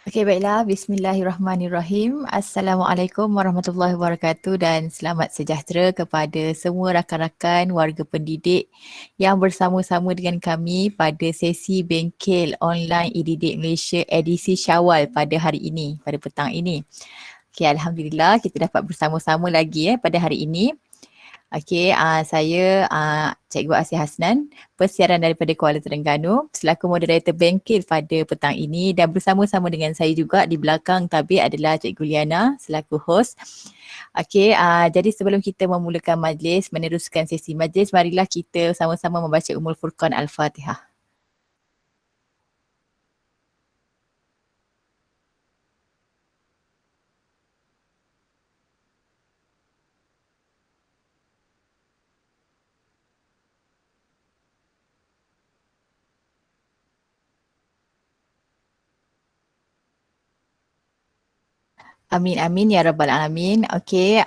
Okey, baiklah. Bismillahirrahmanirrahim. Assalamualaikum warahmatullahi wabarakatuh dan selamat sejahtera kepada semua rakan-rakan warga pendidik yang bersama-sama dengan kami pada sesi Bengkel Online e-Didik Malaysia edisi Syawal pada hari ini, pada petang ini. Okey, Alhamdulillah kita dapat bersama-sama lagi pada hari ini. Okey, saya Cikgu Asih Hasnan, persiaran daripada Kuala Terengganu selaku moderator Bengkel pada petang ini dan bersama-sama dengan saya juga di belakang tabir adalah Cikgu Liana selaku host. Okey, jadi sebelum kita memulakan majlis, meneruskan sesi majlis, marilah kita sama-sama membaca Ummul Furqan Al-Fatihah. Amin amin ya rabbal alamin. Okey,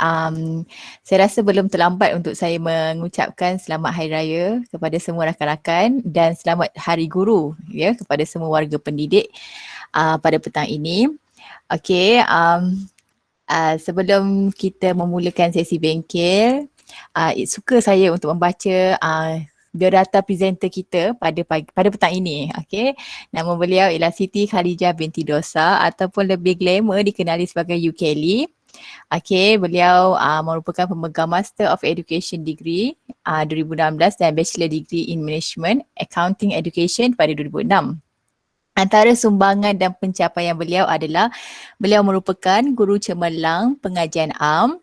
saya rasa belum terlambat untuk saya mengucapkan selamat hari raya kepada semua rakan-rakan dan selamat hari guru ya kepada semua warga pendidik pada petang ini. Okey, sebelum kita memulakan sesi bengkel, suka saya untuk membaca biodata presenter kita pada petang ini. Okey, nama beliau ialah Siti Khalijah binti Dosa ataupun lebih glamour dikenali sebagai Yukeli. Okey, beliau merupakan pemegang Master of Education Degree 2016 dan Bachelor Degree in Management Accounting Education pada 2006. Antara sumbangan dan pencapaian beliau adalah beliau merupakan guru cemerlang pengajian am,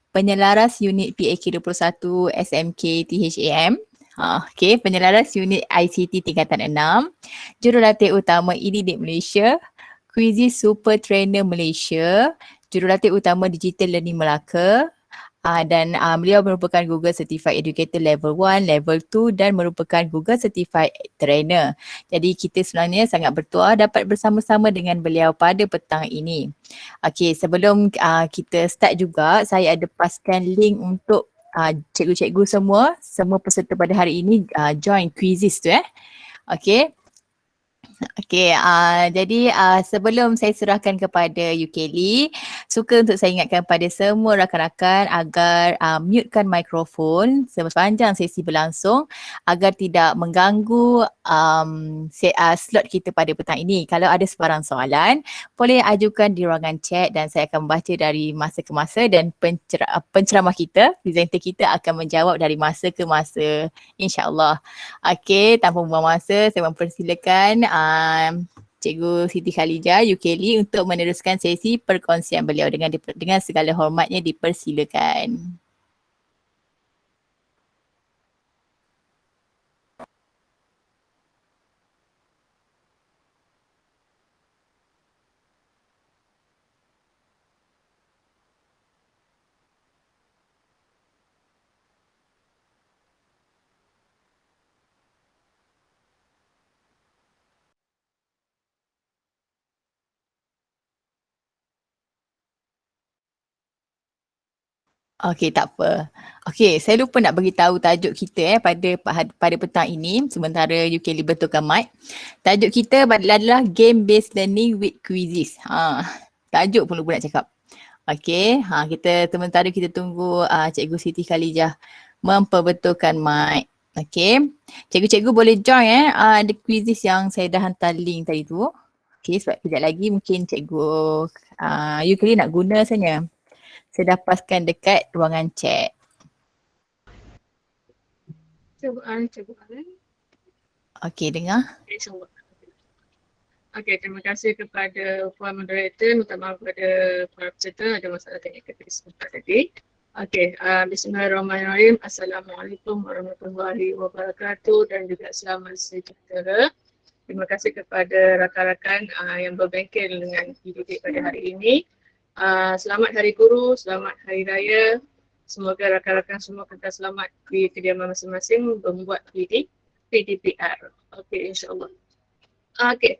penyelaras unit PAK 21 SMK THAM, penyelaras unit ICT tingkatan 6, jurulatih utama e-Didik Malaysia, Quizy Super Trainer Malaysia, jurulatih utama Digital Learning Melaka, dan beliau merupakan Google Certified Educator Level 1, Level 2 dan merupakan Google Certified Trainer. Jadi kita sebenarnya sangat bertuah dapat bersama-sama dengan beliau pada petang ini. Okey, sebelum kita start juga, saya ada paskan link untuk cikgu-cikgu semua peserta pada hari ini join quizzes tu Okey. Okey, jadi sebelum saya serahkan kepada Yukeli, suka untuk saya ingatkan pada semua rakan-rakan agar mutekan mikrofon sepanjang sesi berlangsung agar tidak mengganggu slot kita pada petang ini. Kalau ada sebarang soalan, boleh ajukan di ruangan chat dan saya akan membaca dari masa ke masa dan penceramah kita, presenter kita akan menjawab dari masa ke masa, insya-Allah. Okey, tanpa membuang masa, saya mempersilakan Cikgu Siti Khalijah Yukeli untuk meneruskan sesi perkongsian beliau dengan segala hormatnya dipersilakan. Okey, tak apa. Okey, saya lupa nak bagi tahu tajuk kita pada petang ini sementara Yukeli betulkan mic. Tajuk kita adalah game based learning with quizzes. Tajuk pun lupa nak cakap. Okey, kita sementara kita tunggu Cikgu Siti Khalijah memperbetulkan mic. Okey. Cikgu-cikgu boleh join the quizzes yang saya dah hantar link tadi tu. Okey, sebab kejap lagi mungkin Cikgu Yukeli nak guna sebenarnya. Saya dah paskan dekat ruangan chat. Cikgu Okey, dengar? InsyaAllah. Okey, terima kasih kepada Puan Moderator, minta maaf kepada para peserta ada masalah teknikal sebentar tadi. Okey, bismillahirrahmanirrahim. Assalamualaikum warahmatullahi wabarakatuh dan juga selamat sejahtera. Terima kasih kepada rakan-rakan yang berbengkel dengan e-Didik pada hari ini. Selamat Hari Guru, selamat Hari Raya. Semoga rakan-rakan semua kekal selamat di kediaman masing-masing membuat PDPR. Okey, insyaAllah. Okey.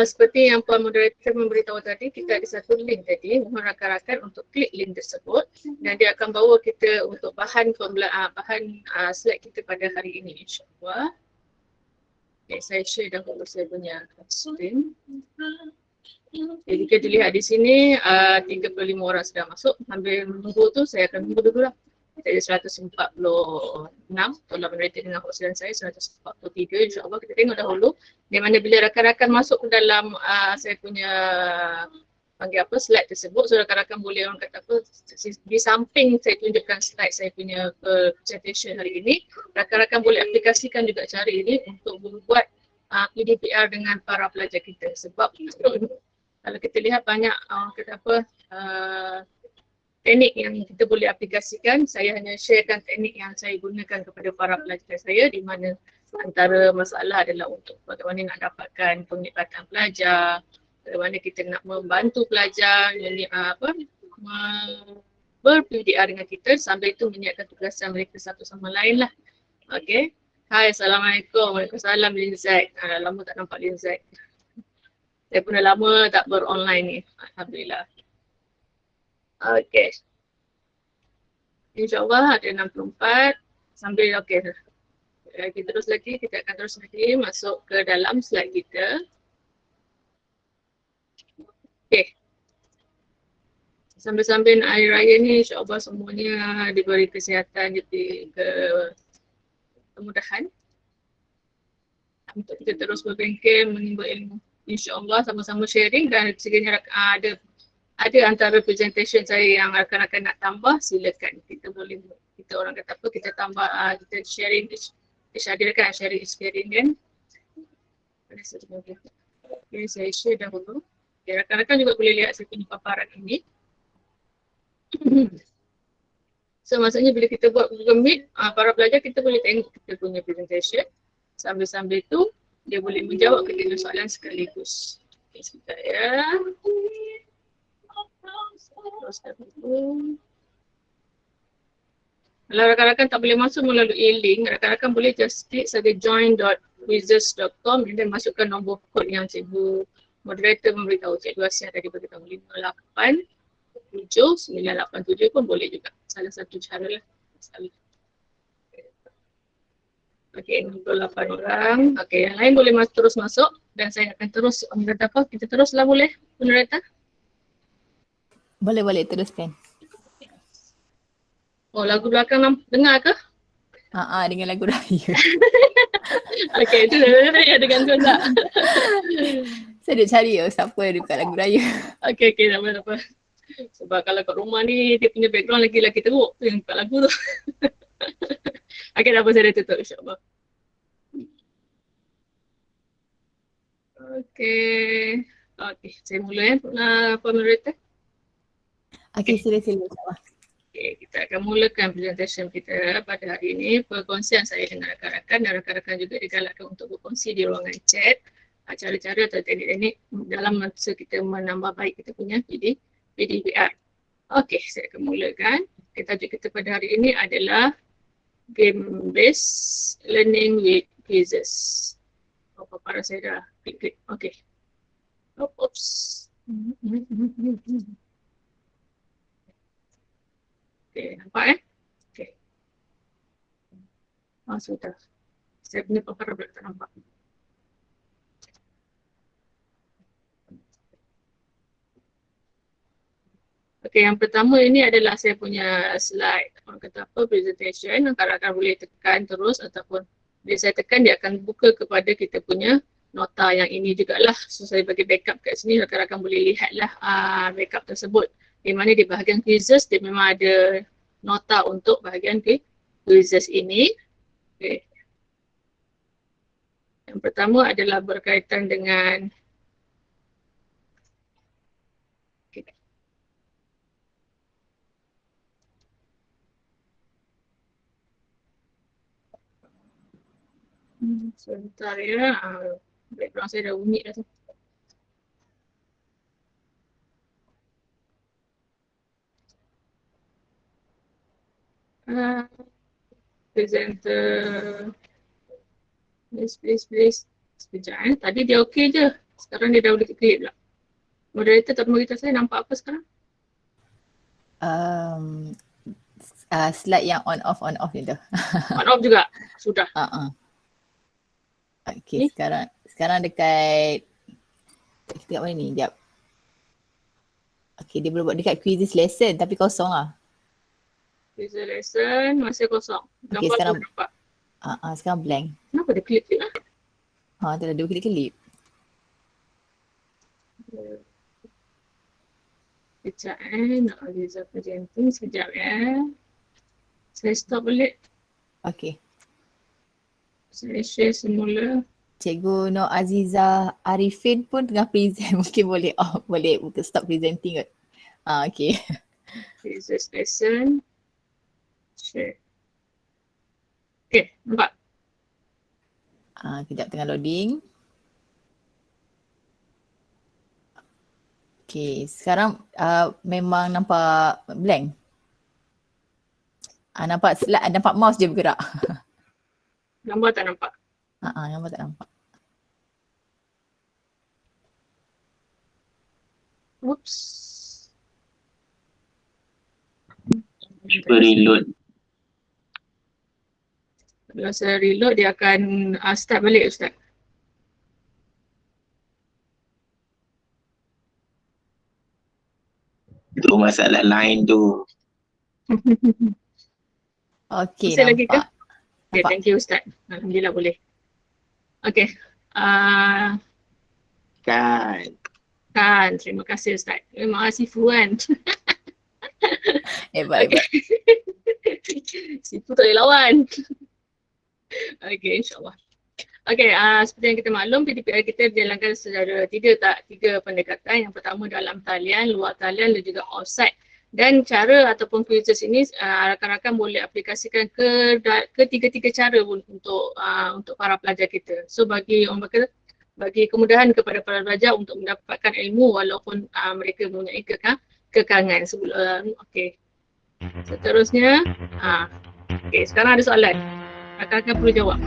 Seperti yang Puan Moderator memberitahu tadi, kita ada satu link tadi. Mohon rakan-rakan untuk klik link tersebut dan dia akan bawa kita untuk bahan slide kita pada hari ini, insyaAllah. Okay, saya share dahulu saya punya screen. Jadi kita lihat di sini 35 orang sudah masuk. Sambil menunggu tu saya akan menunggu dulu lah. Jadi 146 tolak rating dengan host dan saya 143, insyaAllah kita tengok dahulu di mana bila rakan-rakan masuk ke dalam saya punya panggil apa slide tersebut, so rakan-rakan boleh orang kata apa, di samping saya tunjukkan slide saya punya presentation hari ini, rakan-rakan boleh aplikasikan juga cara ini untuk membuat PDPR dengan para pelajar kita. Sebab kalau kita lihat banyak kata apa teknik yang kita boleh aplikasikan. Saya hanya sharekan teknik yang saya gunakan kepada para pelajar saya, di mana antara masalah adalah untuk bagaimana nak dapatkan penglibatan pelajar, bagaimana kita nak membantu pelajar ber-PDR dengan kita, sambil itu menyiapkan tugasan mereka satu sama lain lah. Okay. Hai, Assalamualaikum. Waalaikumsalam Linzak. Lama tak nampak Linzak. Saya pun dah lama tak ber-online ni. Alhamdulillah. Okay. InsyaAllah ada 64. Sambil okay. Kita terus lagi, kita akan terus lagi masuk ke dalam slide kita. Okay. Sambil-sambil hari raya ni insyaAllah semuanya diberi kesihatan, diberi kemudahan untuk kita terus berbengkel, menimba ilmu. InsyaAllah sama-sama sharing, dan sekiranya ada antara presentation saya yang rakan-rakan nak tambah, silakan. Kita boleh, kita orang kata apa, kita tambah, kita sharing, sharing kan. Okay, saya share dahulu. Okay, rakan-rakan juga boleh lihat saya punya paparan ini. So maksudnya bila kita buat Google Meet, para pelajar kita boleh tengok kita punya presentation. Sambil-sambil tu dia boleh menjawab ketiga soalan sekaligus. Okay, sekejap ya. Teruskan dulu. Kalau rakan-rakan tak boleh masuk melalui link, rakan-rakan boleh just klik saja join.quizzes.com dan masukkan nombor kod yang cikgu moderator memberitahu. Cikgu Asia tadi beritahu 587-987 pun boleh juga. Salah satu cara lah. Okey, 68 orang. Okey, yang lain boleh terus masuk dan saya akan terus moderator apa? Kita teruslah boleh moderator? Boleh teruskan. Oh, lagu belakang dengar ke? Dengan lagu raya. Okey, itu dah ada gangguan tak? Saya nak cari siapa yang dekat lagu raya. Okey, tak apa. Sebab kalau kat rumah ni dia punya background lagi teruk tu yang kat lagu tu. Okey, tak apa, saya dah tutup insyaAllah. Okey, saya mula moderator. Okey, sila insyaAllah. Okay, kita akan mulakan presentation kita pada hari ini. Perkongsian saya dengan rakan-rakan dan rakan-rakan juga digalakkan untuk berkongsi di ruangan chat cara-cara atau teknik-teknik dalam masa kita menambah baik kita punya PDPR. Okey, saya akan mulakan. Tajuk kita pada hari ini adalah Game Based Learning with Quizzes. Paparan saya dah klik. Okey. Oops. Okay, nampak Okay. Sudah. Saya punya paparan pula tak nampak. Okay, yang pertama ini adalah saya punya slide. Orang kata apa, presentation. Rakan-rakan boleh tekan terus ataupun bila saya tekan dia akan buka kepada kita punya nota yang ini jugalah. So saya bagi backup kat sini, rakan-rakan boleh lihatlah backup tersebut. Di mana di bahagian quizzes dia memang ada nota untuk bahagian quizzes ini. Okay. Yang pertama adalah berkaitan dengan sebentar ya. Background saya dah bunyi dah tu. Presenter. Please. Sekejap Tadi dia okey je. Sekarang dia dah boleh klik pula. Moderator tak beritahu saya nampak apa sekarang? Slide yang on off je tu. On off juga? Sudah. Okey, sekarang dekat mana ni? Sekejap. Okay, dia boleh buat dekat quizzes lesson tapi kosong lah. User lesson masih kosong. Okay, Gambar sekarang pun nampak. sekarang blank. Kenapa dia klik-klik lah? Tu dah 2 kelip-kelip. Sekejap nak Aliza presenting sekejap Saya stop balik. Okay. Saya share semula. Cikgu Nur Aziza Arifin pun tengah present. Mungkin boleh boleh stop presenting kot. Okay. User lesson. Share. Okay, nampak? Kejap tengah loading. Okay, sekarang memang nampak blank. Nampak slide, nampak mouse je bergerak. Gambar tak nampak? Gambar tak nampak. Oops. Cuba reload. Kalau saya reload dia akan start balik Ustaz. Tu masalah lain tu. Okay, Masih lagi ke? nampak. Okay, Nampak. thank you Ustaz. Alhamdulillah boleh. Okay. Kan, terima kasih Ustaz. Terima kasih Fuan. Hebat. Situ tak boleh lawan. Okay, insyaAllah. Okay, seperti yang kita maklum, PDPR kita dijalankan secara tiga pendekatan. Yang pertama dalam talian, luar talian dan juga offsite. Dan cara ataupun quizzes ini rakan-rakan boleh aplikasikan ke tiga-tiga cara untuk para pelajar kita. So bagi kemudahan kepada para pelajar untuk mendapatkan ilmu walaupun mereka mempunyai kekangan. Okay. Seterusnya, okay, sekarang ada soalan. Rakan-rakan perlu jawab.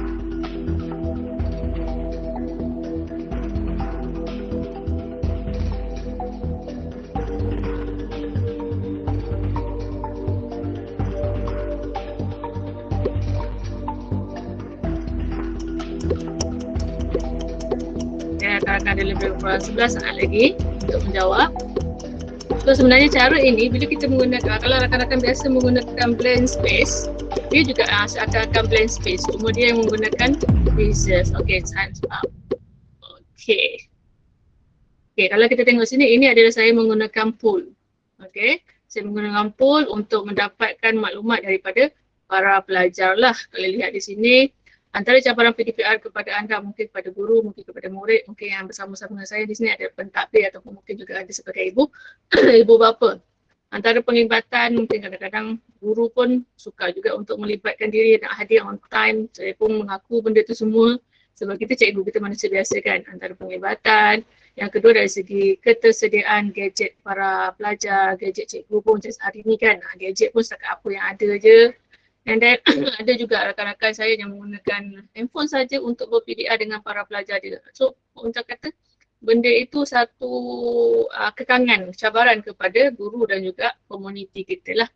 Rakan-rakan ada lebih kurang 11 saat lagi untuk menjawab. So sebenarnya cara ini bila kita menggunakan, kalau rakan-rakan biasa menggunakan blank space, dia juga seakan-akan blank space, cuma dia yang menggunakan quizzes. Okay, hands up. Okay. Okay, kalau kita tengok sini, ini adalah saya menggunakan poll. Okay, saya menggunakan poll untuk mendapatkan maklumat daripada para pelajar lah. Kalau lihat di sini, antara cabaran PDPR kepada anda, mungkin kepada guru, mungkin kepada murid, mungkin yang bersama-sama dengan saya di sini ada pentadbir ataupun mungkin juga ada sebagai ibu, ibu bapa. Antara penglibatan, mungkin kadang-kadang guru pun suka juga untuk melibatkan diri, nak hadir on time. Saya pun mengaku benda tu semua sebab kita cikgu, kita manusia biasa kan. Antara penglibatan. Yang kedua dari segi ketersediaan gadget para pelajar, gadget cikgu pun macam hari ni kan, gadget pun setakat apa yang ada je. And then ada juga rakan-rakan saya yang menggunakan handphone saja untuk ber-PDR dengan para pelajar dia. So, orang kata benda itu satu kekangan, cabaran kepada guru dan juga komuniti kita lah.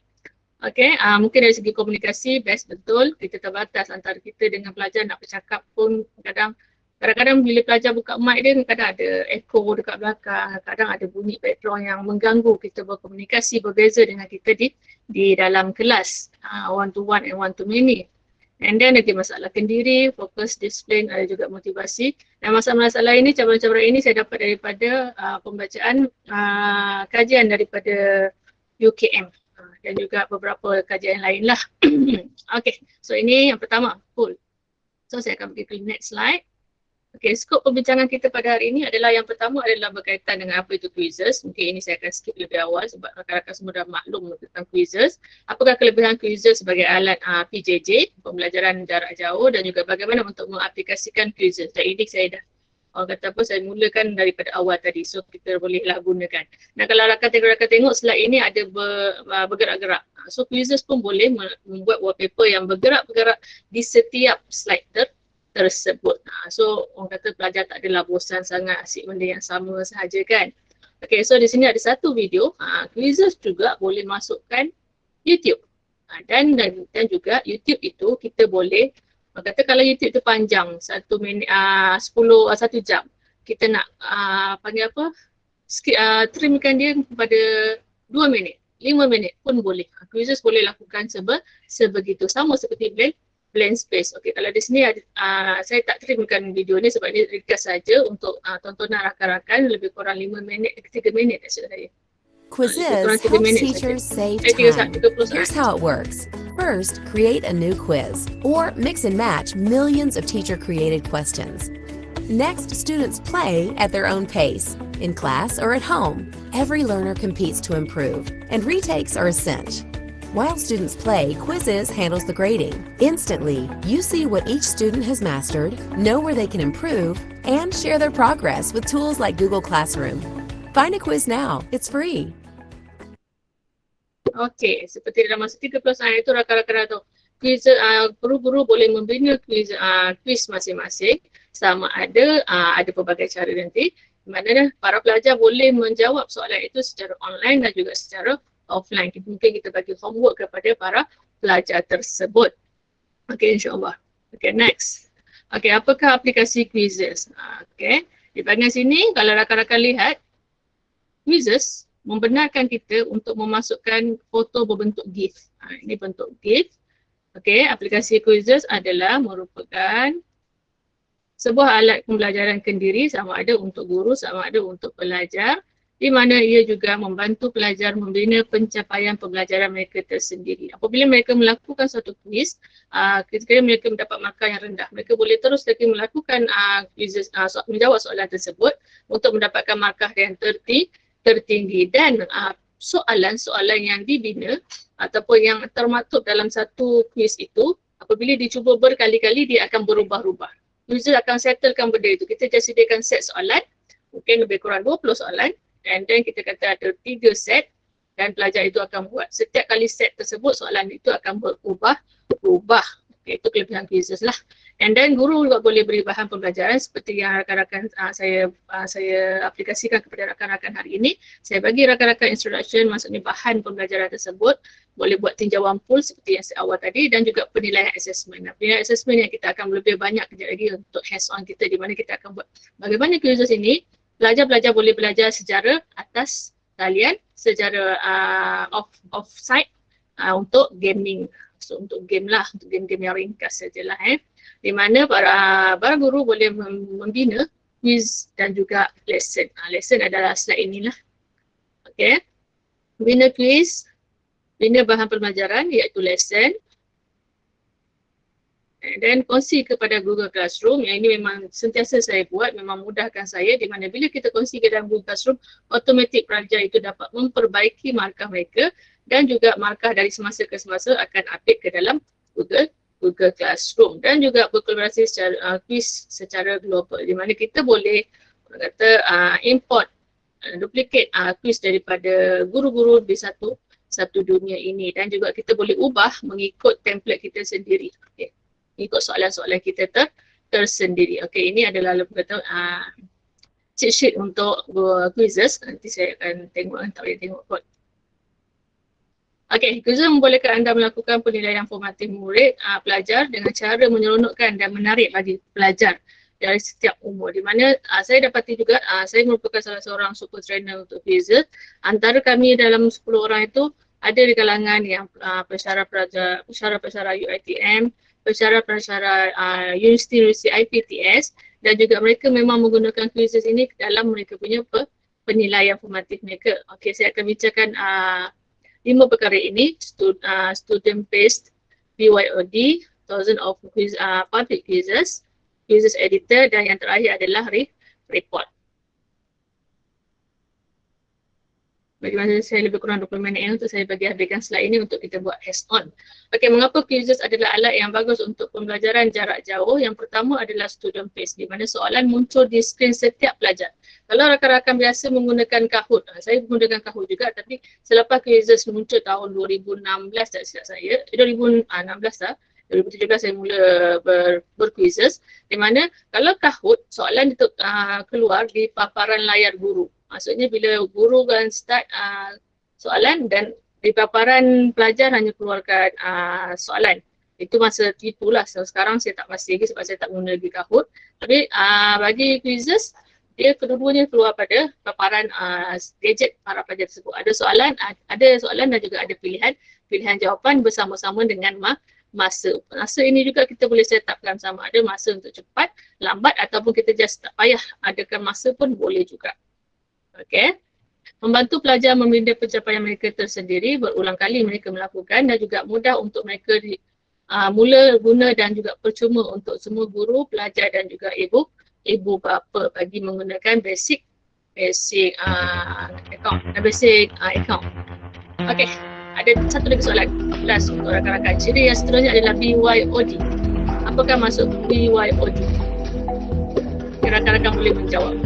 Okay, mungkin dari segi komunikasi best betul, kita terbatas antara kita dengan pelajar nak bercakap pun kadang-kadang bila pelajar buka mic dia kadang ada echo dekat belakang, kadang ada bunyi background yang mengganggu kita berkomunikasi, berbeza dengan kita di dalam kelas, one to one and one to many. And then lagi masalah kendiri, fokus, disiplin, ada juga motivasi. Dan masalah-masalah ini, cabaran-cabaran ini saya dapat daripada pembacaan kajian daripada UKM dan juga beberapa kajian lain lah. Okay, so ini yang pertama, cool. So saya akan pergi ke next slide. Okay, skop pembincangan kita pada hari ini adalah yang pertama adalah berkaitan dengan apa itu quizzes. Mungkin ini saya akan skip lebih awal sebab rakan-rakan semua dah maklum tentang quizzes. Apakah kelebihan quizzes sebagai alat PJJ, pembelajaran jarak jauh, dan juga bagaimana untuk mengaplikasikan quizzes. Dan ini saya dah saya mulakan daripada awal tadi, so kita bolehlah gunakan. Dan kalau rakan tengok slide ini ada bergerak-gerak. So quizzes pun boleh membuat wallpaper yang bergerak-gerak di setiap slide tersebut. So orang kata pelajar tak adalah bosan sangat asyik benda yang sama sahaja kan. Okay, so di sini ada satu video, quizzes juga boleh masukkan YouTube. Dan juga YouTube itu kita boleh, orang kata kalau YouTube itu panjang 1 jam, kita nak panggil apa? trimkan dia kepada 2 minit, 5 minit pun boleh. Quizzes boleh lakukan sebegitu, sama seperti blank space. Okey, kalau di sini saya tak trimkan video ni sebab ini ringkas saja untuk tontonan rakan-rakan, lebih kurang 5 minit, 3 minit maksud saya. Lebih kurang Quizzes 3 helps minit saja. teachers save 30 time. saat. Here's how it works. First, create a new quiz or mix and match millions of teacher-created questions. Next, students play at their own pace, in class or at home. Every learner competes to improve, and retakes are a cinch. While students play, Quizzes handles the grading. Instantly, you see what each student has mastered, know where they can improve, and share their progress with tools like Google Classroom. Find a quiz now. It's free. Okey, seperti dalam masa 30 saat itu rakan-rakan dah tahu. Guru-guru boleh membina quiz masing-masing, sama ada pelbagai cara nanti, di mana para pelajar boleh menjawab soalan itu secara online dan juga secara offline. Mungkin kita bagi homework kepada para pelajar tersebut. Okey, insyaAllah. Okey, next. Okey, apakah aplikasi Quizzes? Okey, di bahagian sini kalau rakan-rakan lihat, Quizzes membenarkan kita untuk memasukkan foto berbentuk GIF. Ini bentuk GIF. Okey, aplikasi Quizzes adalah merupakan sebuah alat pembelajaran kendiri, sama ada untuk guru, sama ada untuk pelajar, di mana ia juga membantu pelajar membina pencapaian pembelajaran mereka tersendiri. Apabila mereka melakukan suatu quiz, ketika mereka mendapat markah yang rendah, mereka boleh terus lagi melakukan quizzes, menjawab soalan tersebut untuk mendapatkan markah yang tertinggi, dan soalan-soalan yang dibina ataupun yang termaktub dalam satu quiz itu, apabila dicuba berkali-kali, dia akan berubah-ubah. User akan settlekan benda itu. Kita just sediakan set soalan, mungkin lebih kurang 20 soalan, and then kita kata ada 3 set, dan pelajar itu akan buat. Setiap kali set tersebut, soalan itu akan berubah-ubah. Okay, itu kelebihan quizzes lah. And then guru juga boleh beri bahan pembelajaran seperti yang rakan-rakan saya aplikasikan kepada rakan-rakan hari ini. Saya bagi rakan-rakan introduction, maksudnya bahan pembelajaran tersebut. Boleh buat tinjauan pool seperti yang awal tadi, dan juga penilaian assessment. Penilaian assessment yang kita akan lebih banyak kejap lagi untuk hands-on kita, di mana kita akan buat bagaimana quizzes ini. Pelajar-pelajar boleh belajar secara atas talian, secara off-site untuk gaming. So, untuk game lah, untuk game-game yang ringkas sajalah di mana para guru boleh membina quiz dan juga lesson. Lesson adalah slide inilah. Okey. Bina quiz, bina bahan pembelajaran iaitu lesson. And then kongsi kepada Google Classroom, yang ini memang sentiasa saya buat, memang mudahkan saya, di mana bila kita kongsi ke dalam Google Classroom, automatik pelajar itu dapat memperbaiki markah mereka, dan juga markah dari semasa ke semasa akan update ke dalam Google Classroom, dan juga berkolaborasi secara quiz secara global, di mana kita boleh import duplicate quiz daripada guru-guru di satu dunia ini, dan juga kita boleh ubah mengikut template kita sendiri. Okay. Ikut soalan-soalan kita tersendiri. Okey, ini adalah cheat sheet untuk quizzes. Nanti saya akan tengok, tak boleh tengok kot. Okey, quizzes membolehkan anda melakukan penilaian formatif murid, pelajar dengan cara menyeronokkan dan menarik bagi pelajar dari setiap umur. Di mana saya dapati juga, saya merupakan salah seorang super trainer untuk quizzes. Antara kami dalam 10 orang itu, ada di kalangan yang pensyarah UiTM, pensyarah universiti IPTS, dan juga mereka memang menggunakan quizzes ini dalam mereka punya penilaian formatif mereka. Okey, saya akan bincangkan 5 perkara ini, student based BYOD, Thousand of public quizzes, quizzes editor, dan yang terakhir adalah report. Bagi masa saya lebih kurang 20 minit untuk saya bagi habiskan slide ini untuk kita buat hands-on. Okey, mengapa quizzes adalah alat yang bagus untuk pembelajaran jarak jauh? Yang pertama adalah student based, di mana soalan muncul di skrin setiap pelajar. Kalau rakan-rakan biasa menggunakan Kahoot, saya menggunakan Kahoot juga, tapi selepas quizzes muncul tahun 2016 tak silap saya, 2016 lah, 2017 saya mula berquizzes, di mana kalau Kahoot, soalan itu keluar di paparan layar guru. Maksudnya bila guru kan start soalan, dan di paparan pelajar hanya keluarkan soalan. Itu masa itulah. So, sekarang saya tak pasti lagi sebab saya tak guna lagi Kahoot. Tapi bagi quizzes, dia kedua-duanya keluar pada paparan gadget para pelajar tersebut. Ada soalan dan juga ada pilihan jawapan bersama-sama dengan masa. Masa ini juga kita boleh set upkan sama ada masa untuk cepat, lambat ataupun kita just tak payah adakan masa pun boleh juga. Okey. Membantu pelajar meminda pencapaian mereka tersendiri, berulang kali mereka melakukan dan juga mudah untuk mereka mula guna dan juga percuma untuk semua guru, pelajar dan juga ibu bapa bagi menggunakan basic account. Okey, ada satu lagi soalan last untuk rakan-rakan. Ciri yang seterusnya adalah BYOD. Apakah maksud BYOD? Rakan-rakan boleh menjawab.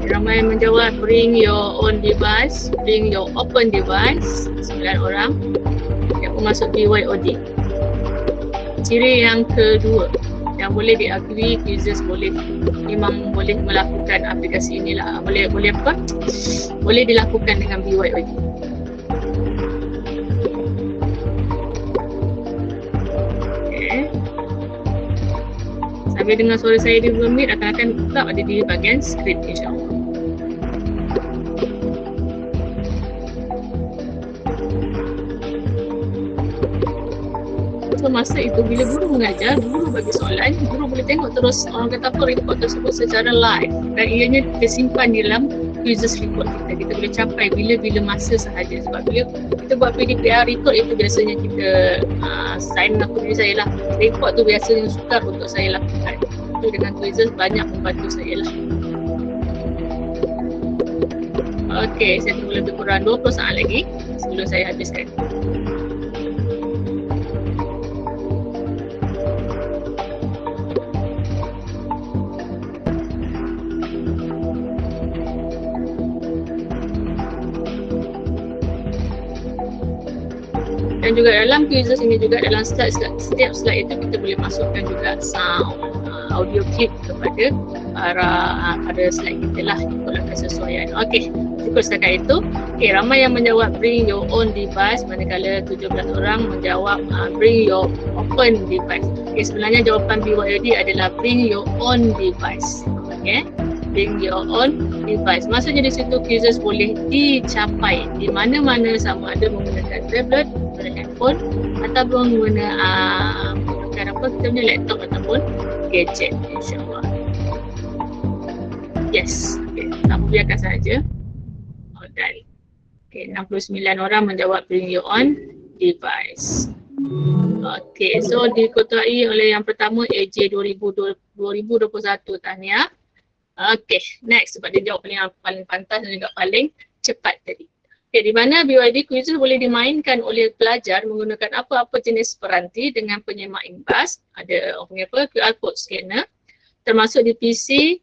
Ramai yang menjawab bring your own device, bring your open device, 9 orang. Yang masuk BYOD. Ciri yang kedua yang boleh diakui users memang boleh melakukan aplikasi inilah, boleh dilakukan dengan BYOD. Okay. Sambil dengar suara saya di Google Meet akan tetap ada di bahagian skrip insyaAllah. So masa itu bila guru mengajar, guru bagi soalan, guru boleh tengok terus orang kata apa report tersebut secara live dan ianya tersimpan di dalam users report kita. Kita boleh capai bila-bila masa sahaja. Sebab bila kita buat PDPR report itu biasanya kita sign aku diri saya lah. Report tu biasanya sukar untuk saya lakukan. Itu dengan users banyak membantu saya lah. Okey, saya tunggu lebih kurang 20 saat lagi sebelum saya habiskan. Dan juga dalam quizzes ini juga dalam setiap slide itu kita boleh masukkan juga sound, audio clip kepada pada slide kita lah, ikutlah kesesuaian. Okey, cukup setakat itu. Okey, ramai yang menjawab bring your own device, manakala 17 orang menjawab bring your open device. Okey, sebenarnya jawapan BYOD adalah bring your own device. Okey, bring your own device. Maksudnya di situ quizzes boleh dicapai di mana-mana, sama ada menggunakan tablet, handphone ataupun menggunakan apa kita punya laptop ataupun gadget insyaAllah. Yes, okay. Tak biarkan saja. Alright. Okay, 69 orang menjawab bring your own device. Okay, so diketuai oleh yang pertama AJ 2021, tahniah. Okay, next sebab dia jawab paling pantas dan juga paling cepat tadi. Okay, di mana BYD quizzes boleh dimainkan oleh pelajar menggunakan apa-apa jenis peranti dengan penyemak imbas. Ada QR code scanner, termasuk di PC,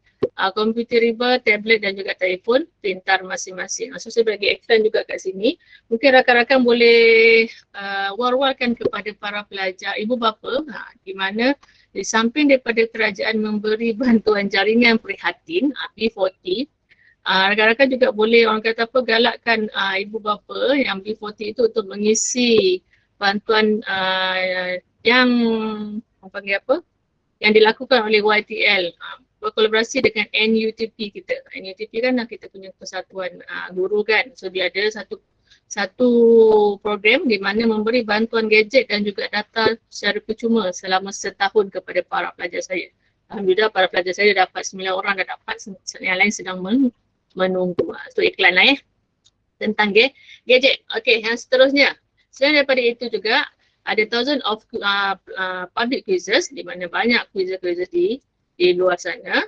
komputer riba, tablet dan juga telefon pintar masing-masing. So saya bagi iklan juga kat sini. Mungkin rakan-rakan boleh war-warkan kepada para pelajar, ibu bapa, di mana di samping daripada kerajaan memberi bantuan jaringan prihatin B40, rakan-rakan juga boleh orang kata apa galakkan ibu bapa yang B40 itu untuk mengisi bantuan yang panggil apa? Yang dilakukan oleh YTL, berkolaborasi dengan NUTP kita. NUTP kan kita punya persatuan guru kan. So dia ada satu program di mana memberi bantuan gadget dan juga data secara percuma selama setahun kepada para pelajar saya. Alhamdulillah para pelajar saya dapat 9 orang dah dapat, yang lain sedang menunggu. So iklan lah tentang gadget. Okey, yang seterusnya. Selain daripada itu juga ada thousands of public quizzes di mana banyak quizzes di luar sana.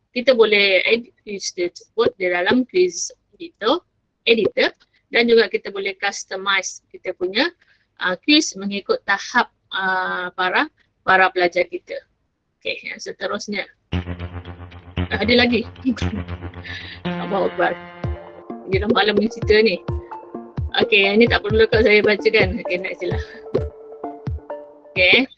Kita boleh edit quiz tersebut di dalam quiz editor dan juga kita boleh customize kita punya quiz mengikut tahap para pelajar kita. Okey, yang seterusnya. Ada lagi. Allahu Akbar. Dia dah malam ni cerita ni. Okey, yang ni tak perlu kalau saya bacakan. Okey, next je lah. Okey,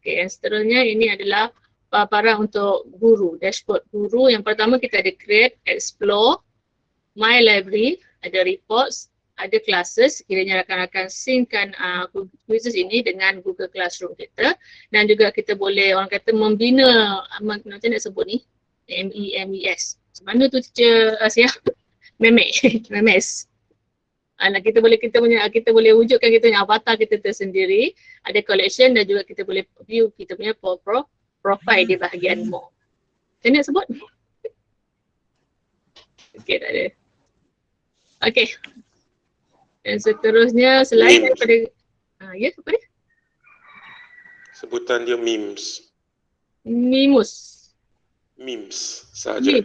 yang seterusnya ini adalah paparan untuk guru, dashboard guru. Yang pertama kita ada create, explore, my library, ada reports, ada classes, kiranya rakan-rakan synckan quizzes ini dengan Google Classroom kita, dan juga kita boleh orang kata membina, macam nak sebut ni, MEMES. Mana tu teacher Asia? Memes. Kita boleh wujudkan kita punya avatar kita tersendiri, ada collection dan juga kita boleh view kita punya profile di bahagian more. Macam mana sebut? Okey, tak ada. Okey. Dan seterusnya selain Memes. daripada ya, apa dia? Sebutan dia memes. Mimus. Memes sahaja.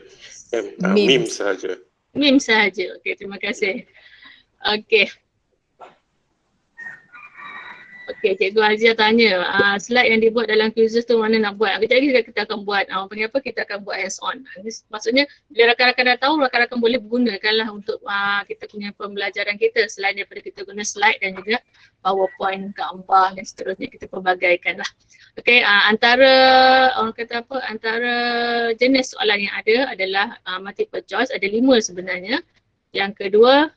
Memes. Memes sahaja. Meme sahaja. Okey, terima kasih. Okey. Okey, Cikgu Azia tanya, slide yang dibuat dalam quizzes tu mana nak buat? Kejap lagi kita akan buat, panggil apa, kita akan buat hands on. Maksudnya, bila rakan-rakan dah tahu, rakan-rakan boleh gunakanlah untuk kita punya pembelajaran kita selain daripada kita guna slide dan juga PowerPoint, gambar dan seterusnya kita pelbagaikan lah. Okey, antara orang kata apa, antara jenis soalan yang ada adalah multiple choice, ada 5 sebenarnya. Yang kedua,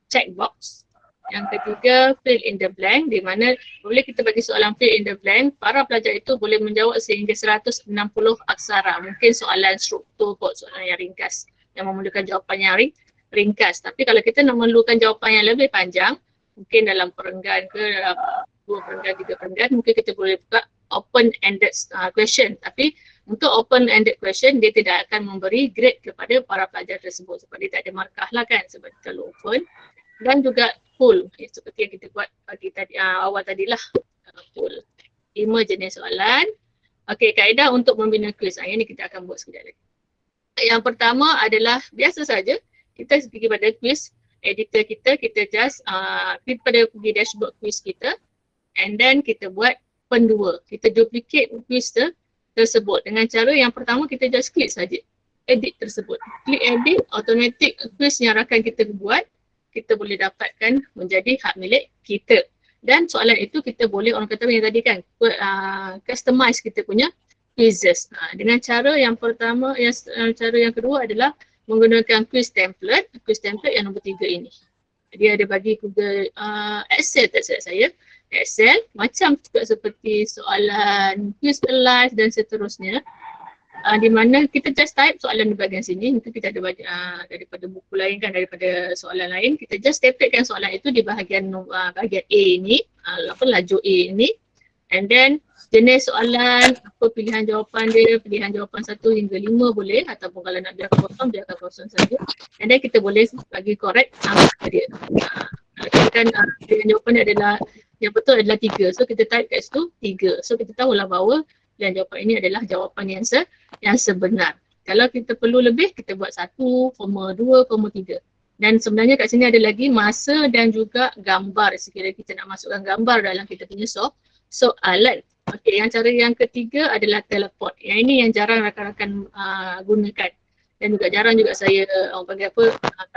checkbox. Yang ketiga, fill in the blank, di mana boleh kita bagi soalan fill in the blank, para pelajar itu boleh menjawab sehingga 160 aksara. Mungkin soalan struktur kot, soalan yang ringkas, yang memerlukan jawapan yang ringkas. Tapi kalau kita nak memerlukan jawapan yang lebih panjang, mungkin dalam perenggan ke, dalam 2 perenggan, 3 perenggan, mungkin kita boleh buka open-ended question. Tapi untuk open-ended question, dia tidak akan memberi grade kepada para pelajar tersebut. Sebab dia tak ada markah lah kan, sebab dia terlalu open. Dan juga full, seperti yang kita buat pagi tadi, awal tadilah, full. 5 jenis soalan. Okey, kaedah untuk membina quiz. Yang ni kita akan buat sekejap lagi. Yang pertama adalah biasa saja, kita pergi pada quiz editor kita just pergi dashboard quiz kita, and then kita buat pendua. Kita duplicate quiz tersebut dengan cara yang pertama kita just klik saja edit tersebut. Klik edit, automatic quiz yang rakan kita buat kita boleh dapatkan menjadi hak milik kita. Dan soalan itu kita boleh, orang kata yang tadi kan, customize kita punya quizzes. Dengan cara yang pertama, cara yang kedua adalah menggunakan quiz template yang nombor 3 ini. Dia ada bagi Google Excel, tak silap saya. Excel, macam juga seperti soalan quiz alive dan seterusnya. Di mana kita just type soalan di bahagian sini, itu kita ada daripada buku lain kan, daripada soalan lain, kita just templatekan soalan itu di bahagian bahagian A ini, laju A ini, and then jenis soalan, apa pilihan jawapan dia, pilihan jawapan 1 hingga 5 boleh, ataupun kalau nak biarkan kosong saja, and then kita boleh bagi correct angka dia. Kan pilihan jawapan dia adalah, yang betul adalah 3, so kita type kat situ 3, so kita tahulah bahawa pilihan jawapan ini adalah jawapan yang sebenar. Kalau kita perlu lebih, kita buat 1, 2, 3. Dan sebenarnya kat sini ada lagi masa dan juga gambar. Sekiranya kita nak masukkan gambar dalam kita punya soalan. Okey, yang cara yang ketiga adalah teleport. Yang ini yang jarang rakan-rakan gunakan. Dan juga jarang juga saya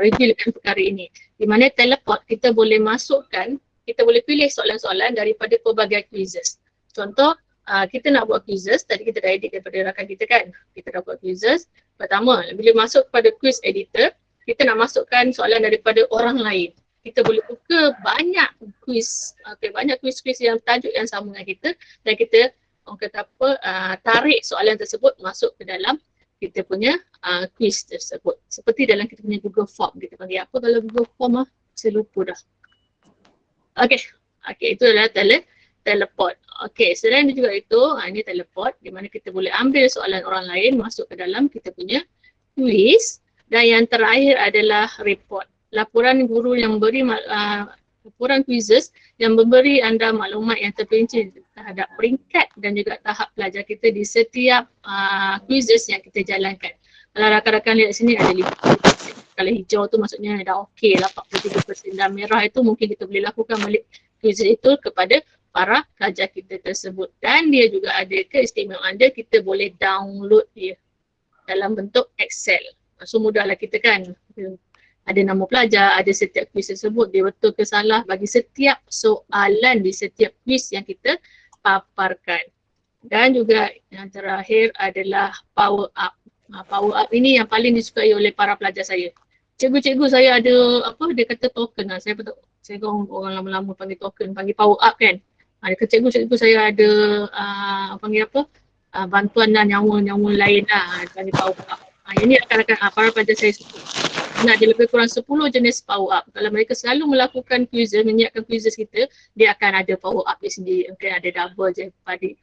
revealkan perkara ini. Di mana teleport kita boleh masukkan, kita boleh pilih soalan-soalan daripada pelbagai quizzes. Contoh, kita nak buat quizzes, tadi kita dah edit daripada rakan kita kan. Kita dah buat quizzes. Pertama, bila masuk kepada quiz editor, kita nak masukkan soalan daripada orang lain. Kita boleh buka banyak quiz, banyak quiz-quiz yang tajuk yang sama dengan kita, dan kita tarik soalan tersebut masuk ke dalam kita punya quiz tersebut. Seperti dalam kita punya Google Form. Kita panggil apa kalau Google Form saya lupa dah. Okey, itu adalah teleport. Okey, selain juga itu, ini teleport di mana kita boleh ambil soalan orang lain masuk ke dalam kita punya quiz. Dan yang terakhir adalah report. Laporan guru yang memberi laporan quizzes yang memberi anda maklumat yang terperinci terhadap peringkat dan juga tahap pelajar kita di setiap quizzes yang kita jalankan. Kalau rakan-rakan lihat sini ada 5%. Kalau hijau tu maksudnya dah okey lah 43%. Dan merah itu mungkin kita boleh lakukan balik quizzes itu kepada para pelajar kita tersebut. Dan dia juga ada keistimewaan dia, kita boleh download dia dalam bentuk Excel. So mudahlah kita kan, ada nama pelajar, ada setiap quiz tersebut, dia betul ke salah bagi setiap soalan di setiap quiz yang kita paparkan. Dan juga yang terakhir adalah power up. Power up ini yang paling disukai oleh para pelajar saya. cikgu-cikgu saya ada dia kata token lah. Saya betul, saya orang lama-lama panggil token, panggil power up kan. Cikgu-cikgu saya ada panggil bantuan dan nyawa-nyawa lain lah, panggil power up. Ini rakan-rakan para pelajar saya nak ada lebih kurang 10 jenis power up. Kalau mereka selalu melakukan quizzes, menyiapkan quizzes kita, dia akan ada power up dia sendiri. Mungkin ada double jeopardy,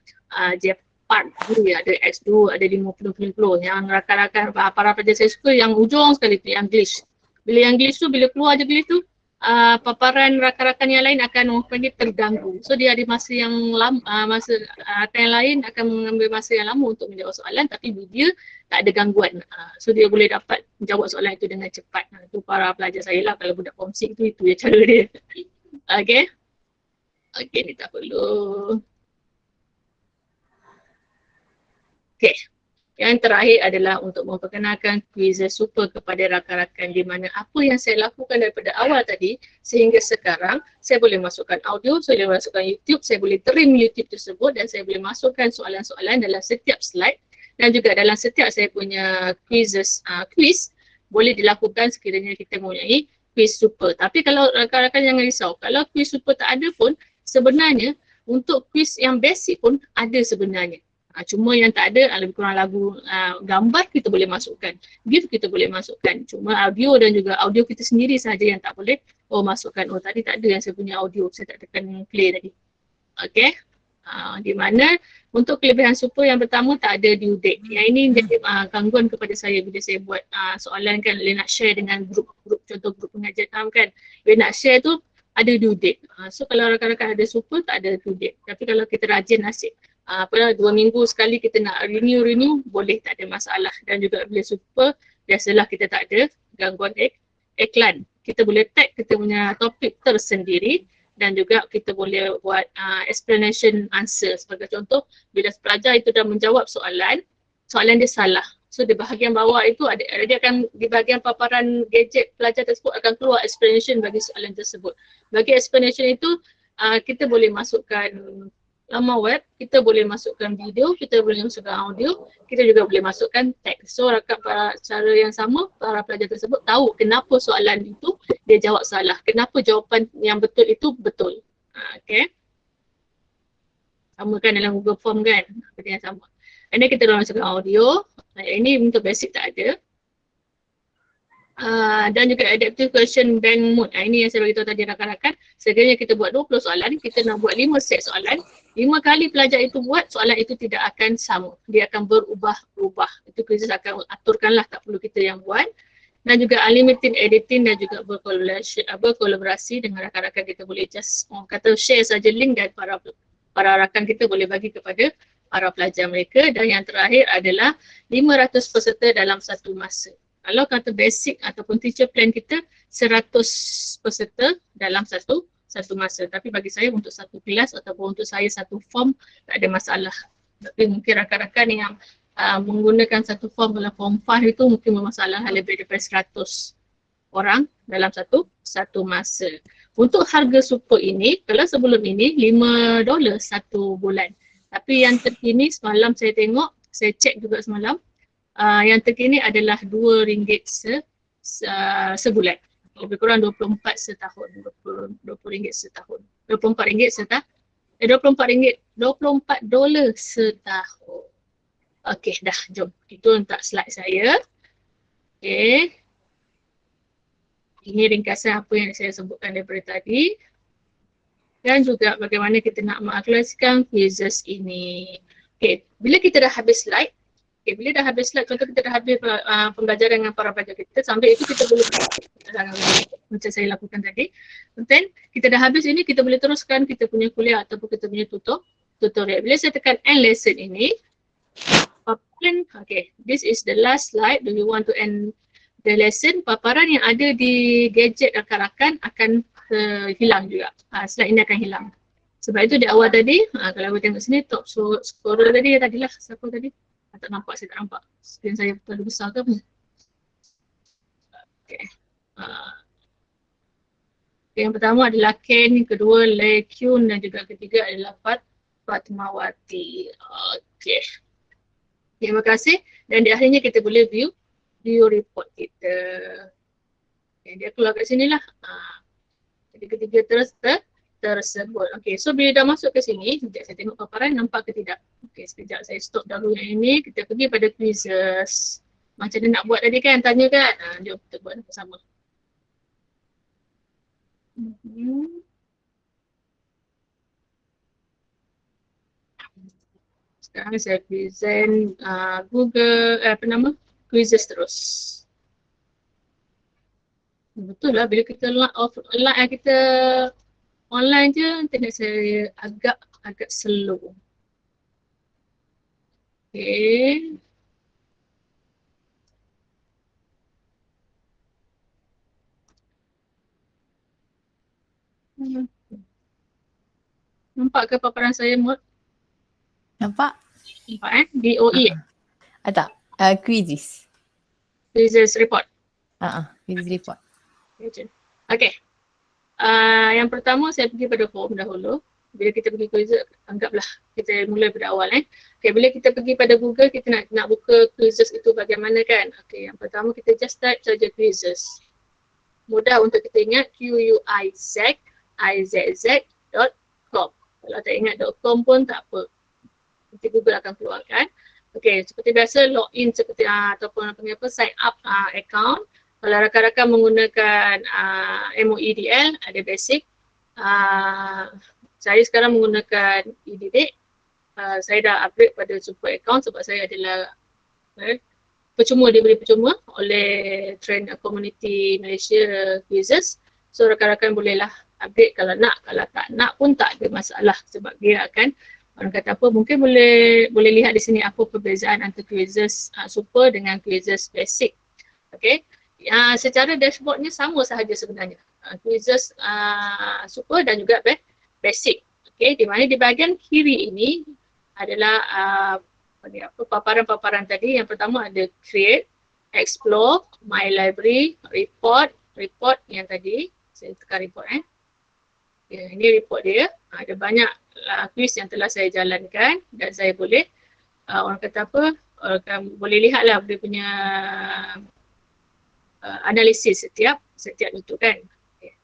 Jeopard, ada X2, ada 50-50. Yang rakan-rakan para pelajar saya suka yang ujung sekali tu, yang glitch. Bila yang glitch tu, bila keluar je glitch tu, paparan rakan-rakan yang lain akan terganggu. So dia ada masa yang lama, rakan yang lain akan mengambil masa yang lama untuk menjawab soalan, tapi dia tak ada gangguan. So dia boleh dapat menjawab soalan itu dengan cepat. Itu para pelajar saya lah, kalau budak form 6 tu, itu je cara dia. Okay. Okay, ni tak perlu. Okay. Yang terakhir adalah untuk memperkenalkan quizzes super kepada rakan-rakan, di mana apa yang saya lakukan daripada awal tadi sehingga sekarang, saya boleh masukkan audio, saya boleh masukkan YouTube, saya boleh trim YouTube tersebut dan saya boleh masukkan soalan-soalan dalam setiap slide dan juga dalam setiap saya punya quiz boleh dilakukan sekiranya kita mempunyai quiz super. Tapi kalau rakan-rakan jangan risau, kalau quiz super tak ada pun sebenarnya untuk quiz yang basic pun ada sebenarnya. Cuma yang tak ada lebih kurang lagu, gambar kita boleh masukkan, GIF kita boleh masukkan, cuma audio dan juga audio kita sendiri saja yang tak boleh masukkan. Tadi tak ada yang saya punya audio, saya tak tekan play tadi. Okay, di mana untuk kelebihan super yang pertama tak ada due date. Yang ini jadi gangguan kepada saya bila saya buat soalan kan, bila nak share dengan grup, contoh grup pengajar kan, bila nak share tu ada due date. So kalau rakan-rakan ada super tak ada due date, tapi kalau kita rajin nasib 2 minggu sekali kita nak renew, boleh, tak ada masalah. Dan juga bila super, biasalah kita tak ada gangguan iklan. Kita boleh tag kita punya topik tersendiri dan juga kita boleh buat explanation answer. Sebagai contoh, bila pelajar itu dah menjawab soalan dia salah. So di bahagian bawah itu dia akan, di bahagian paparan gadget pelajar tersebut akan keluar explanation bagi soalan tersebut. Bagi explanation itu, kita boleh masukkan laman web, kita boleh masukkan video, kita boleh masukkan audio, kita juga boleh masukkan teks. So pada cara yang sama, para pelajar tersebut tahu kenapa soalan itu dia jawab salah, kenapa jawapan yang betul itu betul. Okay. Sama kan dalam Google Form kan, benda yang sama. Ini kita boleh masukkan audio, ini untuk basic tak ada. Dan juga adaptive question bank mode. Ini yang saya beritahu tadi rakan-rakan. Sekiranya kita buat 20 soalan, kita nak buat 5 set soalan. 5 kali pelajar itu buat, soalan itu tidak akan sama. Dia akan berubah-ubah. Itu quizzes akan aturkanlah, tak perlu kita yang buat. Dan juga unlimited editing dan juga berkolaborasi dengan rakan-rakan. Kita boleh just kata share saja link dan para rakan kita boleh bagi kepada para pelajar mereka. Dan yang terakhir adalah 500 peserta dalam satu masa. Kalau kata basic ataupun teacher plan kita 100 peserta dalam satu masa. Tapi bagi saya untuk satu kelas ataupun untuk saya satu form tak ada masalah. Tapi mungkin rakan-rakan yang menggunakan satu form dalam form 5 itu mungkin bermasalah lebih daripada 100 orang dalam satu masa. Untuk harga super ini, kalau sebelum ini $5 satu bulan. Tapi yang terkini semalam saya tengok, saya cek juga semalam, yang terkini adalah RM2 sebulan. Lebih kurang 24 setahun. 20 ringgit setahun. 24 ringgit setahun. 24 dolar setahun. Okey, dah, jom. Itu untuk slide saya. Okey. Ini ringkasan apa yang saya sebutkan daripada tadi. Dan juga bagaimana kita nak mengaklasikan quizzes ini. Okey, bila kita dah habis slide, bila dah habis slide, contoh kita dah habis pembelajaran dengan para pelajar kita, sambil itu kita boleh macam saya lakukan tadi. Then kita dah habis ini, kita boleh teruskan kita punya kuliah ataupun kita punya tutorial. Bila saya tekan end lesson ini, okay, this is the last slide. Do you want to end the lesson? Paparan yang ada di gadget rakan-rakan akan hilang juga. Slide ini akan hilang. Sebab itu di awal tadi, kalau kita tengok sini, top scorer tadi, tadilah siapa tadi? Tak nampak, saya tak nampak. Skrin saya terlalu besar ke apa? Okay. Yang pertama adalah Ken, yang kedua Le Kyun dan juga ketiga adalah Fatmawati. Okay. Terima kasih. Dan di akhirnya kita boleh view report kita. Okay, dia keluar kat sini lah. Jadi ketiga tersebut. Okay, so bila dah masuk ke sini, sekejap saya tengok paparan nampak ke tidak. Okay, sekejap saya stop dahulu yang ini. Kita pergi pada quizzes. Macam dia nak buat tadi kan, tanya kan. Jom kita buat bersama. Sekarang saya present Google, quizzes terus. Betul lah, bila kita kita online je, internet saya agak slow. Okay. Nampak ke paparan saya, Mut? Nampak? Nampak DOE. Tak. Quizzes. Quizzes report. Quizzes report. Okay. Yang pertama saya pergi pada form dahulu. Bila kita pergi quizzes, anggaplah kita mulai pada awal Okay, bila kita pergi pada Google, kita nak buka quizzes itu bagaimana kan? Okay, yang pertama kita just type saja quizzes. Mudah untuk kita ingat, quizizz.com. Kalau tak ingat .com pun tak apa. Nanti Google akan keluarkan. Okay, seperti biasa login seperti ataupun sign up account. Kalau rakan-rakan menggunakan MOEDL, ada basic. Saya sekarang menggunakan EDD. Saya dah upgrade pada super account sebab saya adalah diberi percuma oleh Train Community Malaysia Quizzes. So rakan-rakan bolehlah upgrade kalau nak, kalau tak nak pun tak ada masalah sebab dia akan orang kata apa, mungkin boleh lihat di sini apa perbezaan antara quizzes super dengan quizzes basic. Okay. Secara dashboardnya sama sahaja sebenarnya. Quizzes super dan juga basic. Okay, di mana di bahagian kiri ini adalah paparan-paparan tadi. Yang pertama ada create, explore, my library, report yang tadi. Saya tekan report Ya, ini report dia. Ada banyak quiz yang telah saya jalankan dan saya boleh orang kata apa, boleh lihatlah dia punya analisis setiap itu kan. Okay.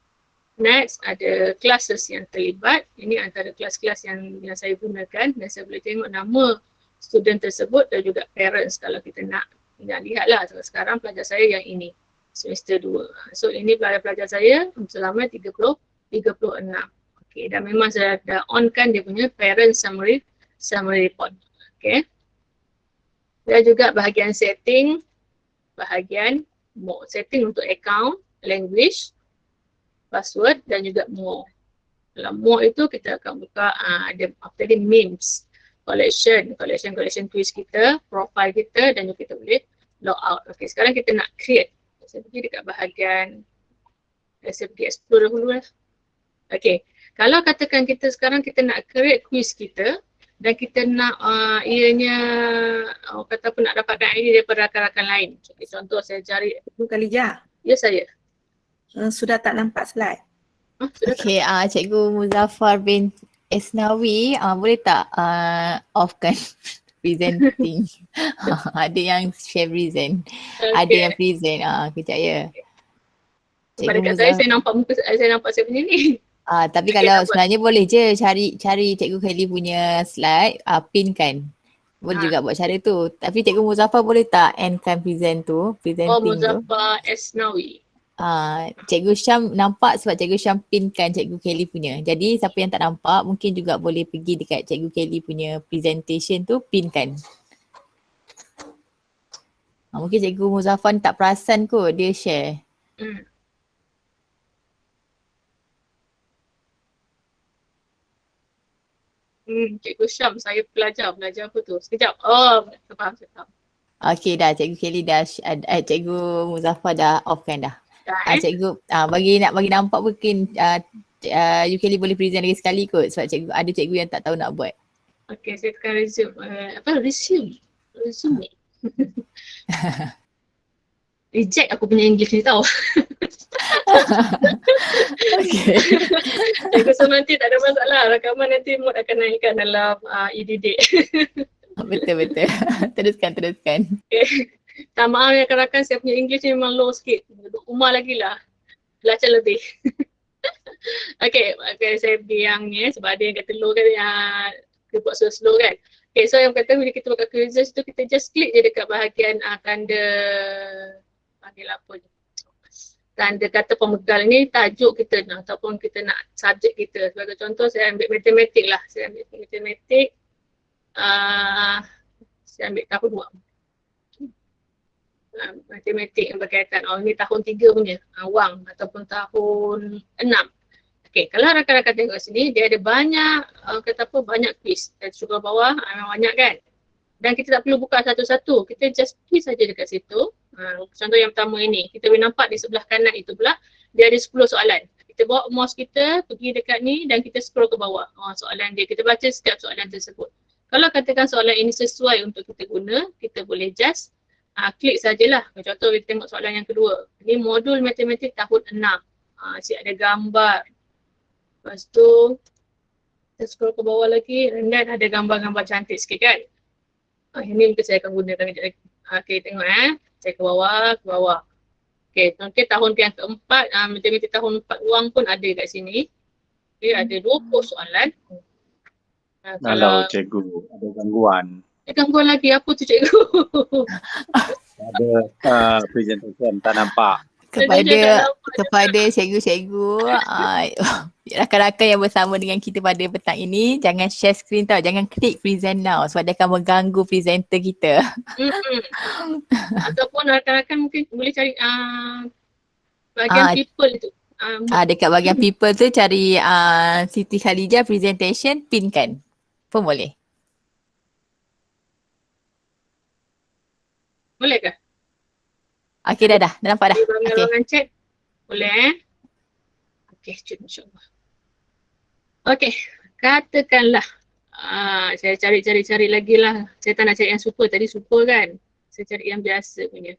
Next ada classes yang terlibat. Ini antara kelas-kelas yang saya gunakan dan saya boleh tengok nama student tersebut dan juga parents kalau kita nak lihatlah. Sekarang pelajar saya yang ini semester 2. So ini pelajar saya selama 36. Okay, dan memang saya dah on kan dia punya parent summary report. Okay. Dan juga bahagian setting, bahagian more. Setting untuk account, language, password dan juga more. Dalam more itu kita akan buka ada after the memes, collection quiz kita, profile kita dan juga kita boleh log out. Okay, sekarang kita nak create. Saya pergi dekat bahagian, saya pergi explore dahulu lah. Okay, kalau katakan kita sekarang kita nak create quiz kita dan kita nak ianya kata pun nak dapatkan idea daripada rakan-rakan lain. Okay, contoh saya cari. Khalija. Ya saya. Sudah tak nampak slide. Okay, Cikgu Muzaffar bin Esnawi, boleh tak off-kan presenting? Ada yang share present. Ada yang present. Kejap ya. Pada kat saya nampak muka saya nampak saya punya ni. Tapi kalau sebenarnya boleh je cari Cikgu Kelly punya slide, pin kan. Boleh juga buat cara tu. Tapi Cikgu Muzaffar boleh tak endkan presenting tu? Muzaffar Esnawi. Cikgu Syam nampak sebab Cikgu Syam pinkan Cikgu Kelly punya. Jadi siapa yang tak nampak mungkin juga boleh pergi dekat Cikgu Kelly punya presentation tu, pinkan. Mungkin Cikgu Muzaffar tak perasan kot dia share. Cikgu Syam, saya belajar apa tu? Sekejap. Oh, faham. Okay dah, Cikgu Kelly dah, Cikgu Muzaffar dah off kan dah. Cikgu, bagi nampak mungkin you Kelly boleh present lagi sekali kot sebab ada cikgu yang tak tahu nak buat. Okay, saya tekan resume. Resume. Reject aku punya English ni tau. Okay. So nanti tak ada masalah. Rakaman nanti Mut akan naikkan dalam EDD. Betul. Teruskan. Okay. Tak maaf ya rakan-rakan, saya punya English ni memang low sikit. Duduk rumah lagi lah. belajar lebih. Okay, saya biang ni sebab ada yang kata low kan, kita buat slow kan. Okay, so yang kata bila kita buka quizzes tu, kita just klik je dekat bahagian tanda, panggil apa ni, tanda kata pemegang ni tajuk kita nak, ataupun kita nak subjek kita. Sebagai contoh, saya ambil matematik lah. Saya ambil matematik, saya ambil tahun 2. Matematik yang berkaitan, ini tahun 3 punya, wang, ataupun tahun 6. Okay, kalau rakan-rakan tengok sini, dia ada banyak, banyak quiz. Dan scroll bawah, memang banyak kan. Dan kita tak perlu buka satu-satu, kita just quiz saja dekat situ. Contoh yang pertama ini, kita boleh nampak di sebelah kanan itu pula, dia ada 10 soalan. Kita bawa mouse kita, pergi dekat ni dan kita scroll ke bawah. Soalan dia, kita baca setiap soalan tersebut. Kalau katakan soalan ini sesuai untuk kita guna, kita boleh just klik sajalah. Contoh kita tengok soalan yang kedua. Ini modul matematik tahun 6. Cik ada gambar. Lepas tu, kita scroll ke bawah lagi dan ada gambar-gambar cantik sikit kan. Ini mungkin saya akan gunakan kejap lagi. Okay, tengok saya ke bawah. Okay, tahun yang keempat, matematik tahun 4 wang pun ada kat sini. Okay, ada 20 soalan. Kalau cikgu ada gangguan. Gangguan lagi, apa tu cikgu? Ada presentation tak nampak. Kepada cikgu-cikgu, rakan-rakan yang bersama dengan kita pada petang ini, jangan share screen tau, jangan klik present now sebab dia akan mengganggu presenter kita. Ataupun rakan-rakan mungkin boleh cari bahagian people tu. Dekat bahagian people tu cari Siti Khalijah presentation, pinkan pun boleh. Boleh ke? Okey, dah nampak dah. Okey. Ruangan chat. Boleh Okey, insyaAllah. Okey, katakanlah saya cari lagi lah. Saya tak nak cari yang super, tadi super kan. Saya cari yang biasa punya.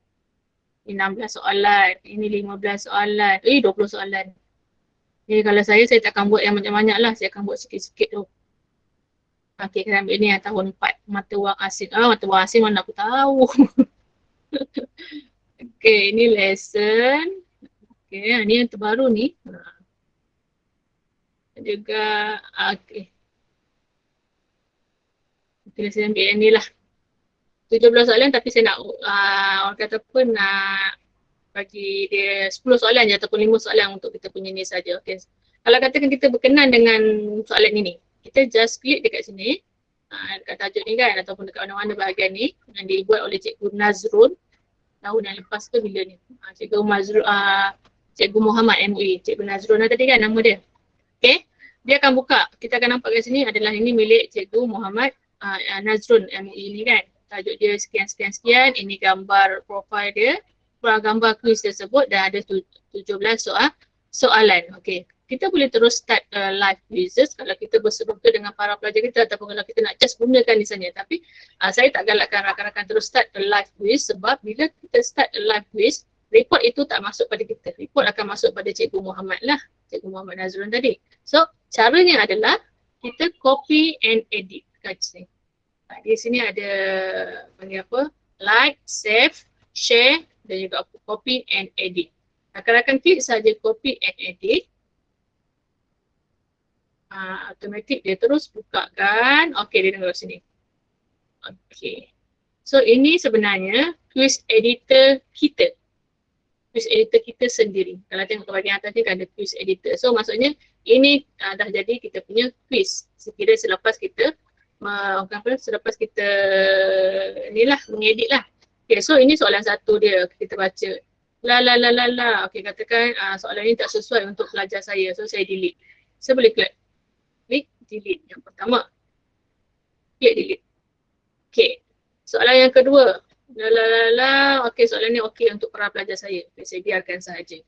Ini 16 soalan, ini 15 soalan, 20 soalan. Jadi kalau saya takkan buat yang banyak-banyak lah. Saya akan buat sikit-sikit tu. Okey, kita ambil ni yang tahun 4, mata wang asing. Mata wang asing mana aku tahu. Okay, ini lesson. Okay, ini yang terbaru ni. Juga, okay. Okay, saya ambil yang ni lah. 17 soalan tapi saya nak, orang kata pun nak bagi dia 10 soalan je ataupun 5 soalan untuk kita punya ni saja. Okay. Kalau katakan kita berkenan dengan soalan ini, kita just klik dekat sini, dekat tajuk ni kan, ataupun dekat mana-mana bahagian ni yang dibuat oleh Cikgu Nazrul. Tahun yang lepas tu bila ni? Cikgu Muhammad MUI, Cikgu Nazrul tadi kan nama dia. Okay, dia akan buka. Kita akan nampak kat sini adalah ini milik Cikgu Muhammad Nazrul MUI ni kan. Tajuk dia sekian. Ini gambar profil dia, gambar kuis tersebut dan ada 17 soalan. Okay, kita boleh terus start live quizzes kalau kita berseruka dengan para pelajar kita ataupun kalau kita nak just gunakan misalnya. Tapi saya tak galakkan rakan-rakan terus start live quiz sebab bila kita start live quiz, report itu tak masuk pada kita. Report akan masuk pada Cikgu Muhammad lah, Cikgu Muhammad Nazrul tadi. So, caranya adalah kita copy and edit kat sini. Di sini ada panggil apa? Like, save, share dan juga copy and edit. Rakan-rakan klik saja copy and edit. Automatik dia terus buka kan. Okey, dia tengok sini. Okey. So ini sebenarnya quiz editor kita. Quiz editor kita sendiri. Kalau tengok ke bahagian atas ni kan ada quiz editor. So maksudnya ini dah jadi kita punya quiz. Sekiranya selepas kita inilah mengedit lah. Okay, so ini soalan satu dia kita baca. Okey, katakan soalan ini tak sesuai untuk pelajar saya. So saya delete. Saya boleh klik delete yang pertama. Klik delete. Okay. Soalan yang kedua. Okey, soalan ni okey untuk para pelajar saya. Okay, saya biarkan sahaja.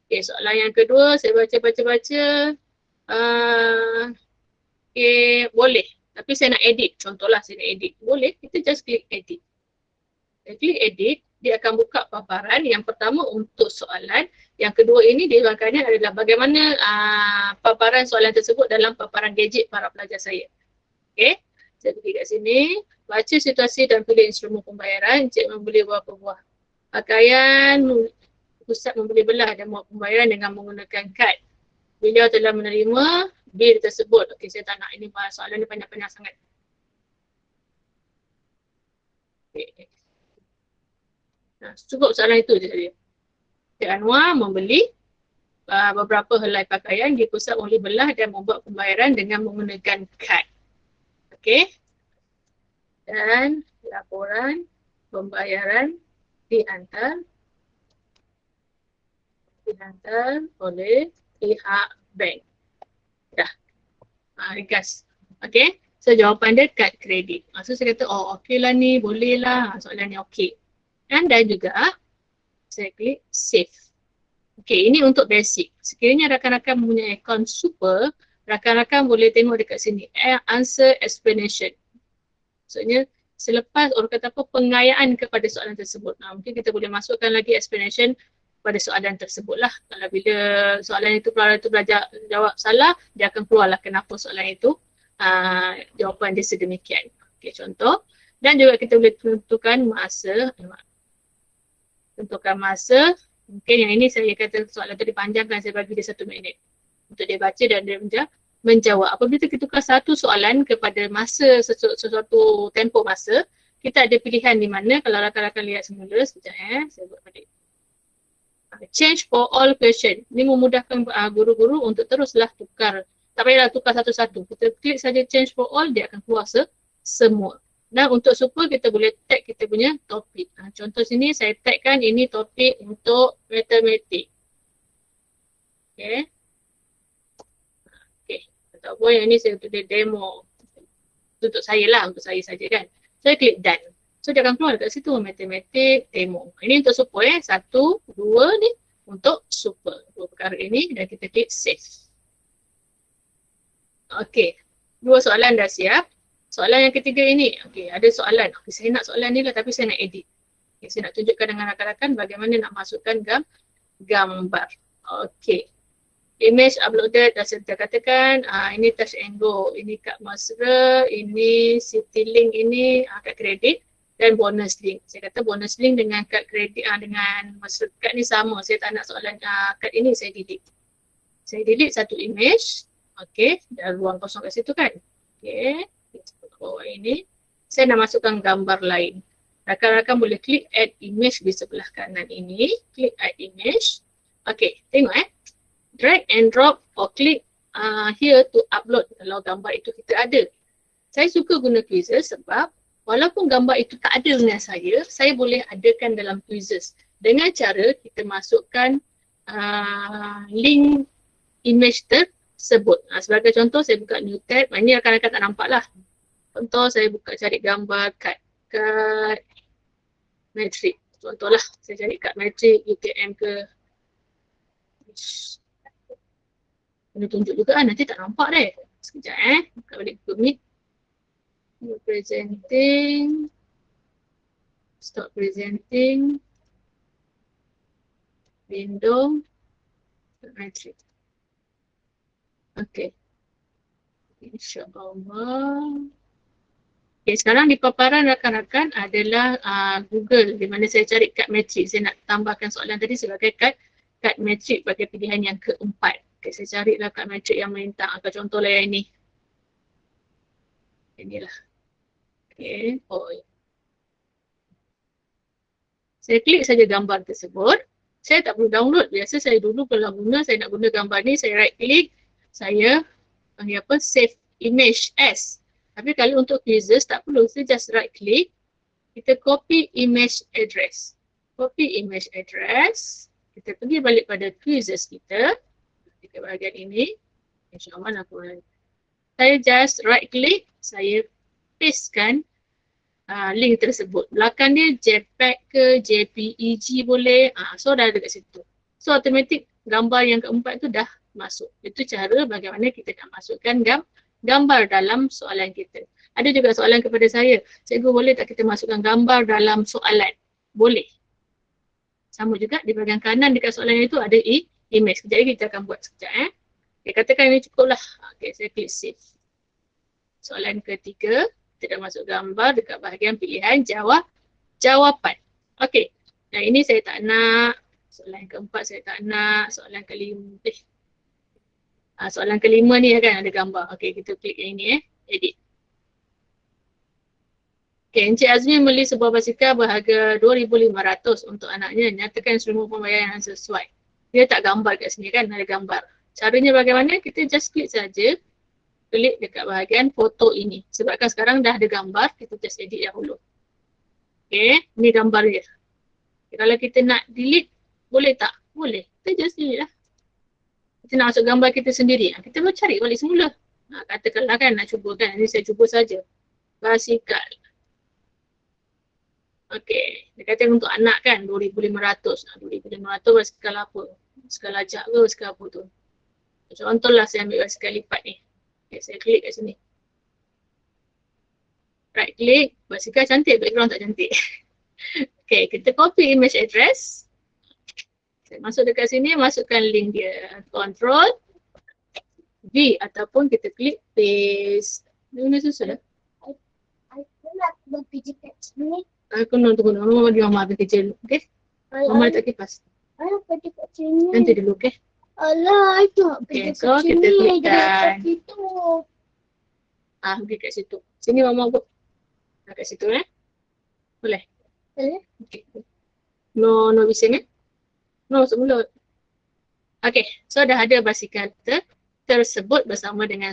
Okay, soalan yang kedua saya baca. Okay, boleh. Tapi saya nak edit. Contohlah saya nak edit. Boleh, kita just klik edit. Klik edit, dia akan buka paparan. Yang pertama untuk soalan. Yang kedua ini diurangkannya adalah bagaimana paparan soalan tersebut dalam paparan gadget para pelajar saya. Okey, saya pergi kat sini, baca situasi dan pilih instrumen pembayaran. Encik membeli beberapa buah pakaian. pusat membeli belah dan membuat pembayaran dengan menggunakan kad. Beliau telah menerima bil tersebut. Okey, saya tak nak ini soalan ni panjang-panjang sangat. Okay. Nah, cukup soalan itu je saja. Cik Anwar membeli beberapa helai pakaian di pusat membeli belah dan membuat pembayaran dengan menggunakan kad. Okey. Dan laporan pembayaran dihantar oleh pihak bank. Dah. Ringkas. Okey. So jawapan dia kad kredit. So saya kata, oh okey lah ni, boleh lah. Soalan ni okey. Dan juga saya klik save. Okey, ini untuk basic. Sekiranya rakan-rakan mempunyai akaun super, rakan-rakan boleh tengok dekat sini. Answer explanation. Maksudnya selepas orang kata apa, pengayaan kepada soalan tersebut. Mungkin kita boleh masukkan lagi explanation pada soalan tersebut lah. Kalau bila soalan itu belajar jawab salah, dia akan keluarlah kenapa soalan itu jawapan dia sedemikian. Okey, contoh. Dan juga kita boleh tentukan masa. Tentukan masa. Mungkin yang ini saya kata soalan tu dipanjangkan, saya bagi dia 1 minit. Untuk dia baca dan dia menjawab. Apabila kita tukar satu soalan kepada masa, sesuatu tempoh masa, kita ada pilihan di mana, kalau rakan-rakan lihat semula, sekejap saya buat balik. Change for all question. Ini memudahkan guru-guru untuk teruslah tukar. Tak payahlah tukar satu-satu. Kita klik saja change for all, dia akan keluar semua. Dan untuk super kita boleh tag kita punya topik. Contoh sini saya tagkan ini topik untuk matematik. Okay. Okay. Ataupun yang ni saya tulis demo. Untuk saya lah, untuk saya saja kan. Saya klik done. So dia akan keluar dekat situ matematik demo. Ini untuk super 1, 2 ni untuk super. Dua perkara ini dan kita klik save. Okey, 2 soalan dah siap. Soalan yang ketiga ini, okey, ada soalan. Okay, saya nak soalan ni lah tapi saya nak edit. Okay, saya nak tunjukkan dengan rakan-rakan bagaimana nak masukkan gambar. Okey. Image uploaded dah saya katakan, ini touch and go, ini kad mesra, ini CityLink, ini kad kredit dan bonus link. Saya kata bonus link dengan kad kredit dengan mesra kad ni sama. Saya tak nak soalan kad ini, saya delete. Saya delete satu image. Okey, ada ruang kosong kat situ kan. Okey, bawah ini. Saya nak masukkan gambar lain. Rakan-rakan boleh klik add image di sebelah kanan ini. Klik add image. Okey, tengok drag and drop or click here to upload kalau gambar itu kita ada. Saya suka guna quizzes sebab walaupun gambar itu tak ada dengan saya boleh adakan dalam quizzes. Dengan cara kita masukkan link image tersebut. Sebagai contoh, saya buka new tab. Ini rakan-rakan tak nampak lah. Contoh, saya buka cari gambar kad metrik. Contohlah, saya cari kad metrik, UTM ke. Kena tunjuk juga nanti tak nampak deh. Sekejap buka balik Google Meet. Presenting. Stop presenting. Window. Metrik. Okey. InsyaAllah. Okay, sekarang di paparan rakan-rakan adalah Google di mana saya cari kad metrik. Saya nak tambahkan soalan tadi sebagai kad metrik bagi pilihan yang keempat. Okay, saya carilah kad metrik yang melintang. Contohlah yang ini. Inilah. Okay. Saya klik saja gambar tersebut. Saya tak perlu download. Biasa saya dulu kalau saya nak guna gambar ni, saya right click. Saya panggil apa? Save image as. Tapi kalau untuk quizzes tak perlu. Saya just right click. Kita copy image address. Copy image address. Kita pergi balik pada quizzes kita. Di bahagian ini. InsyaAllah nak pun. Saya just right click. Saya pastekan link tersebut. Belakang dia JPEG ke JPEG boleh. So dah ada kat situ. So automatic gambar yang keempat tu dah masuk. Itu cara bagaimana kita nak masukkan gambar dalam soalan kita. Ada juga soalan kepada saya. Cikgu, boleh tak kita masukkan gambar dalam soalan? Boleh. Sama juga di bahagian kanan dekat soalan itu ada image. Sekejap lagi kita akan buat sekejap. Okay, katakan ini cukup lah. Okay, saya klik save. Soalan ketiga, kita dah masuk gambar dekat bahagian pilihan jawapan. Okay, nah ini saya tak nak Soalan yang keempat saya tak nak. Soalan kelima. Soalan kelima ni kan ada gambar. Okey, kita klik yang ini edit. Okay, Encik Azmi membeli sebuah basikal berharga 2,500 untuk anaknya. Nyatakan semua pembayaran yang sesuai. Dia tak gambar kat sini kan, ada gambar. Caranya bagaimana? Kita just klik saja. Klik dekat bahagian foto ini. Sebabkan sekarang dah ada gambar, kita just edit dahulu. Okay, ni gambar dia. Okay, kalau kita nak delete, boleh tak? Boleh. Kita just delete lah. Kita nak masuk gambar kita sendiri. Kita boleh cari balik semula. Katakanlah kan nak cuba kan. Ini saya cuba saja. Basikal. Okey, dia kata untuk anak kan 2,500. 2,500 basikal apa? Basikal ajak ke basikal apa tu? Contohlah saya ambil basikal lipat ni. Okay, saya klik kat sini. Right click, basikal cantik, background tak cantik. Okay, kita copy image address. Saya masuk dekat sini, masukkan link dia. Control V ataupun kita klik paste. Ini susah. Aku nak pergi kat sini. Aku nak tunggu dulu, mama dia mama habis kerja dulu, okey? Mama letak kipas. Ayah pergi kat sini. Nanti dulu, okey? Alah, itu nak Okay, pergi so kat sini. kita klikkan. Jangan kat situ. Pergi kat situ. Sini mama buat. Kat situ Boleh? Boleh. Okey. No bising No, masuk mulut. Okey, so dah ada basikal tersebut bersama dengan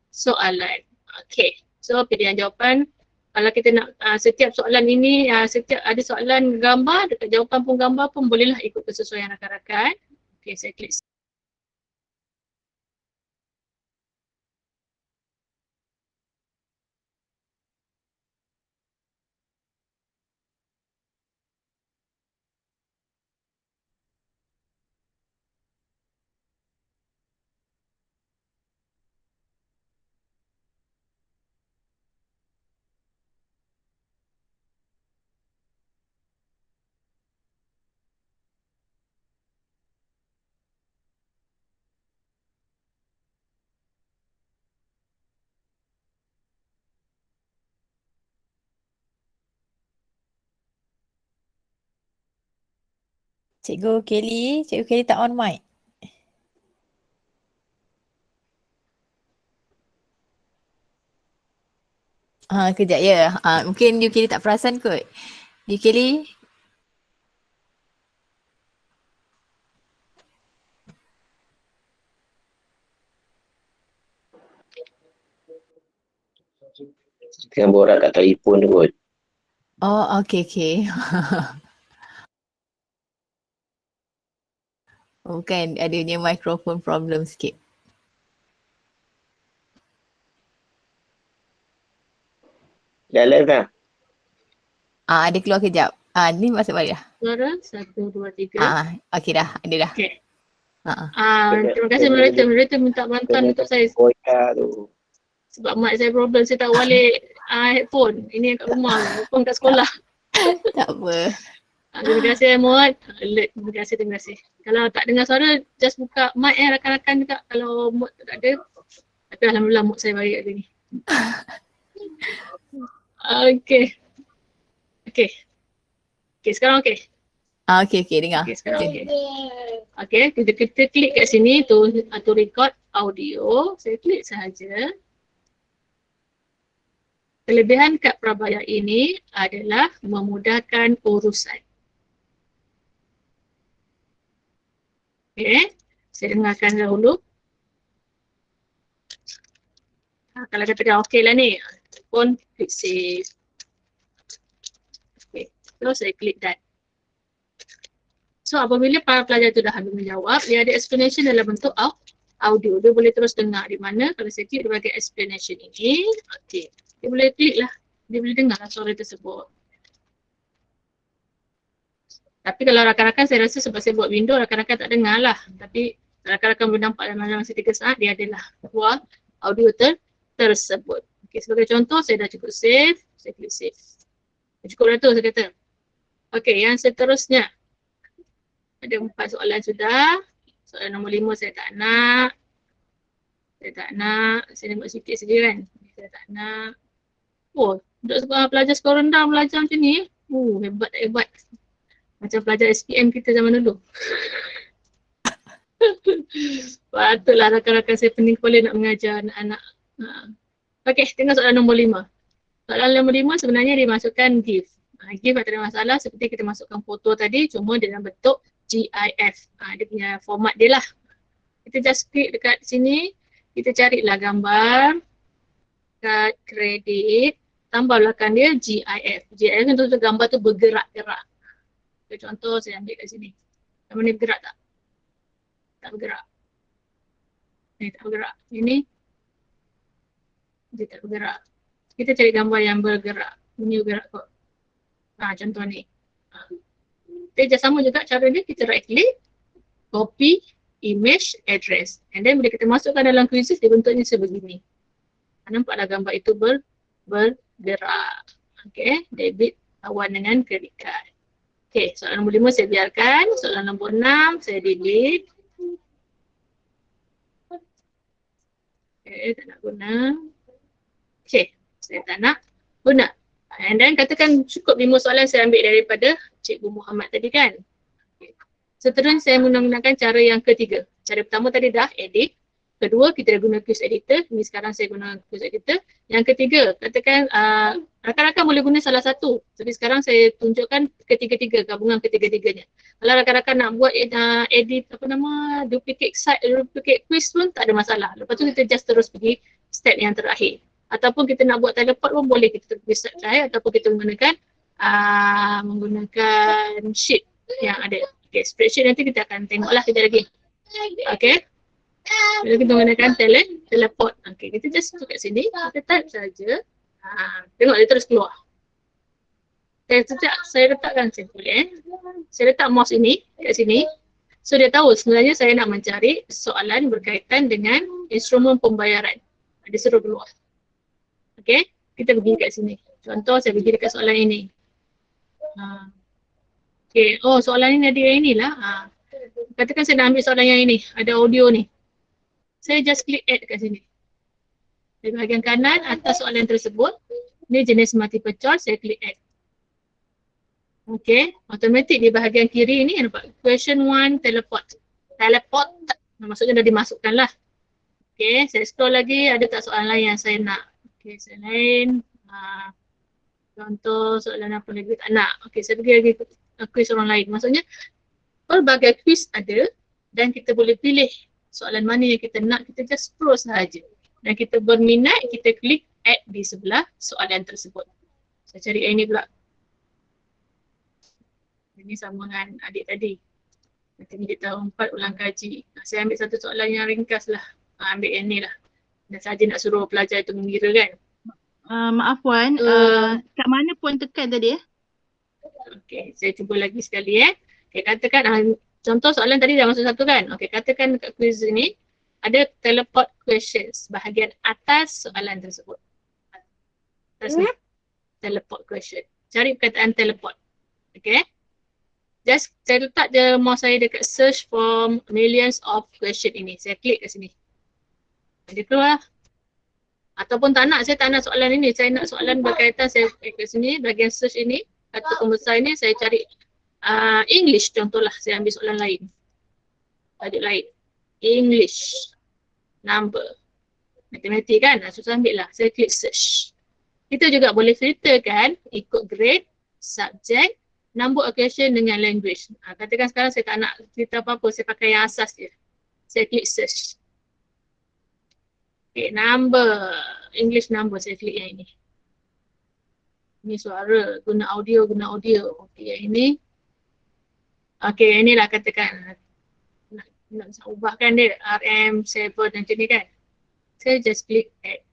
soalan. Okey, so pilihan jawapan. Kalau kita nak setiap soalan ini, setiap ada soalan gambar, dekat jawapan pun gambar pun bolehlah ikut kesesuaian rakan-rakan. Okey, saya klik. Cikgu Kelly tak on mic. Kejap ya. Mungkin you Kelly tak perasan kot. You Kelly. Tengah borak kat telefon tu kot. Oh, okay. Bukan, adanya microphone problem sikit. Dah live dah? Dia keluar kejap. Ni masuk balik dah. Suara 1, 2, 3. Okay dah, ada dah. Okey. Ha. Terima kasih moderator. Moderator minta bantuan untuk saya Boya tu. sebab mic saya problem. Saya tak balik headphone. Ini yang kat rumah. Headphone kat sekolah. Tak apa. Terima kasih Mod. Alert. Terima kasih. Kalau tak dengar suara, just buka mic rakan-rakan juga. Kalau Mod tak ada. Tapi alhamdulillah Mod saya baik hari ni. Okay, sekarang okay. Okay, dengar. Okay, sekarang okay. Okay, kita klik kat sini to record audio. Saya klik sahaja. Kelebihan kad Prabaya ini adalah memudahkan urusan. Okay, saya dengarkan dahulu. Kalau kata dah okey lah ni, pun klik save. Okay, so saya klik done. So apabila para pelajar itu dah habis menjawab, dia ada explanation dalam bentuk audio. Dia boleh terus dengar di mana kalau saya klik dia bagi explanation ini. Okay, dia boleh klik lah. Dia boleh dengar lah suara tersebut. Tapi kalau rakan-rakan saya rasa sebab saya buat window, rakan-rakan tak dengar lah. Tapi rakan-rakan boleh nampak dalam masa 3 saat dia adalah keluar audio tersebut. Okay, sebagai contoh saya dah cukup save. Saya klik save. Cukup dah tu saya kata. Okay, yang seterusnya. Ada 4 soalan sudah. Soalan nombor 5 saya tak nak. Saya nak buat sikit saja kan. Saya tak nak. Oh, pelajar sekolah rendah belajar macam ni. Hebat tak hebat. Macam pelajar SPM kita zaman dulu. Patutlah rakan-rakan saya pening kepala nak mengajar anak-anak. Okey, tengok soalan nombor 5. Soalan nombor 5 sebenarnya dia masukkan GIF. GIF tak ada masalah seperti kita masukkan foto tadi, cuma dalam bentuk GIF. Dia punya format dia lah. Kita just klik dekat sini, kita carilah gambar, kad kredit, tambah belakang dia GIF. GIF itu gambar tu bergerak-gerak. Contoh saya ambil kat sini. Gambar ni bergerak tak? Tak bergerak. Ni tak bergerak. Ini dia tak bergerak. Kita cari gambar yang bergerak. Ini bergerak kot. Contoh ni. Kita sama juga cara dia, kita right click, copy, image, address. And then bila kita masukkan dalam quizzes, dia bentuknya sebegini. Nampaklah gambar itu bergerak. Okay, debit kawan dengan credit card. Okay, soalan nombor 5 saya biarkan. Soalan nombor 6 saya delete. Okay, tak nak guna. Okay, saya tak nak guna. And then katakan cukup 5 soalan saya ambil daripada Cikgu Muhammad tadi kan. Okay. Seterusnya saya menggunakan cara yang ketiga. Cara pertama tadi dah edit. Kedua, kita dah guna quiz editor. Ini sekarang saya guna quiz editor. Yang ketiga, katakan rakan-rakan boleh guna salah satu. Tapi sekarang saya tunjukkan ketiga-tiga, gabungan ketiga-tiganya. Kalau rakan-rakan nak buat edit duplicate site, duplicate quiz pun tak ada masalah. Lepas tu kita just terus pergi step yang terakhir. Ataupun kita nak buat teleport pun boleh kita pergi step terakhir ataupun kita menggunakan sheet yang ada. Okay, spreadsheet nanti kita akan tengoklah kejap lagi. Okay. Bila kita menggunakan teleport. Okay, kita just masuk kat sini, kita type saja. Tengok dia terus keluar. Saya letakkan saya letak mouse ini kat sini. So dia tahu sebenarnya saya nak mencari soalan berkaitan dengan instrumen pembayaran. Dia suruh keluar. Okay, kita pergi kat sini. Contoh saya pergi dekat soalan ini. Okay, oh soalan ini ada yang inilah. Katakan saya nak ambil soalan yang ini, ada audio ni. Saya just klik add kat sini. Di bahagian kanan atas soalan tersebut, ni jenis multiple choice, saya klik add. Okay, automatic di bahagian kiri ni nampak question 1 teleport. Teleport, maksudnya dah dimasukkan lah. Okay, saya scroll lagi, ada tak soalan lain yang saya nak? Okay, soalan lain. Contoh soalan apa lagi tak nak. Okay, saya pergi lagi ke quiz orang lain. Maksudnya, pelbagai quiz ada dan kita boleh pilih soalan mana yang kita nak, kita just scroll sahaja. Dan kita berminat, kita klik add di sebelah soalan tersebut. Saya cari yang ini pula. Ini sama dengan adik tadi. Intermediate tahun 4 ulang kaji. Saya ambil satu soalan yang ringkas lah. Ambil yang ni lah. Dan saja nak suruh pelajar itu mengira kan. Maaf Puan, kat mana Puan tekan tadi Okay, saya cuba lagi sekali Okay, katakan contoh soalan tadi dah masuk satu kan. Okay, katakan dekat quiz ini ada teleport questions bahagian atas soalan tersebut. Atas ni, teleport question. Cari perkataan teleport. Okay. Just saya letak je mouse saya dekat search for millions of question ini. Saya klik kat sini. Dia keluar. Ataupun tak nak, saya tak nak soalan ini. Saya nak soalan berkaitan, saya klik kat sini, bahagian search ini. Kata pembesar ini saya cari English contohlah, saya ambil soalan lain. Tajuk lain. English. Number. Matematik kan? Susah ambil lah. Saya klik search. Kita juga boleh filterkan ikut grade, subject, number of question dengan language. Katakan sekarang saya tak nak cerita apa-apa, saya pakai yang asas je. Saya klik search. Okay, number. English number, saya klik yang ini. Ini suara, guna audio. Okay, yang ini. Okay, yang inilah katakan. Nak ubahkan dia, RM7 macam ni kan. Saya just klik add.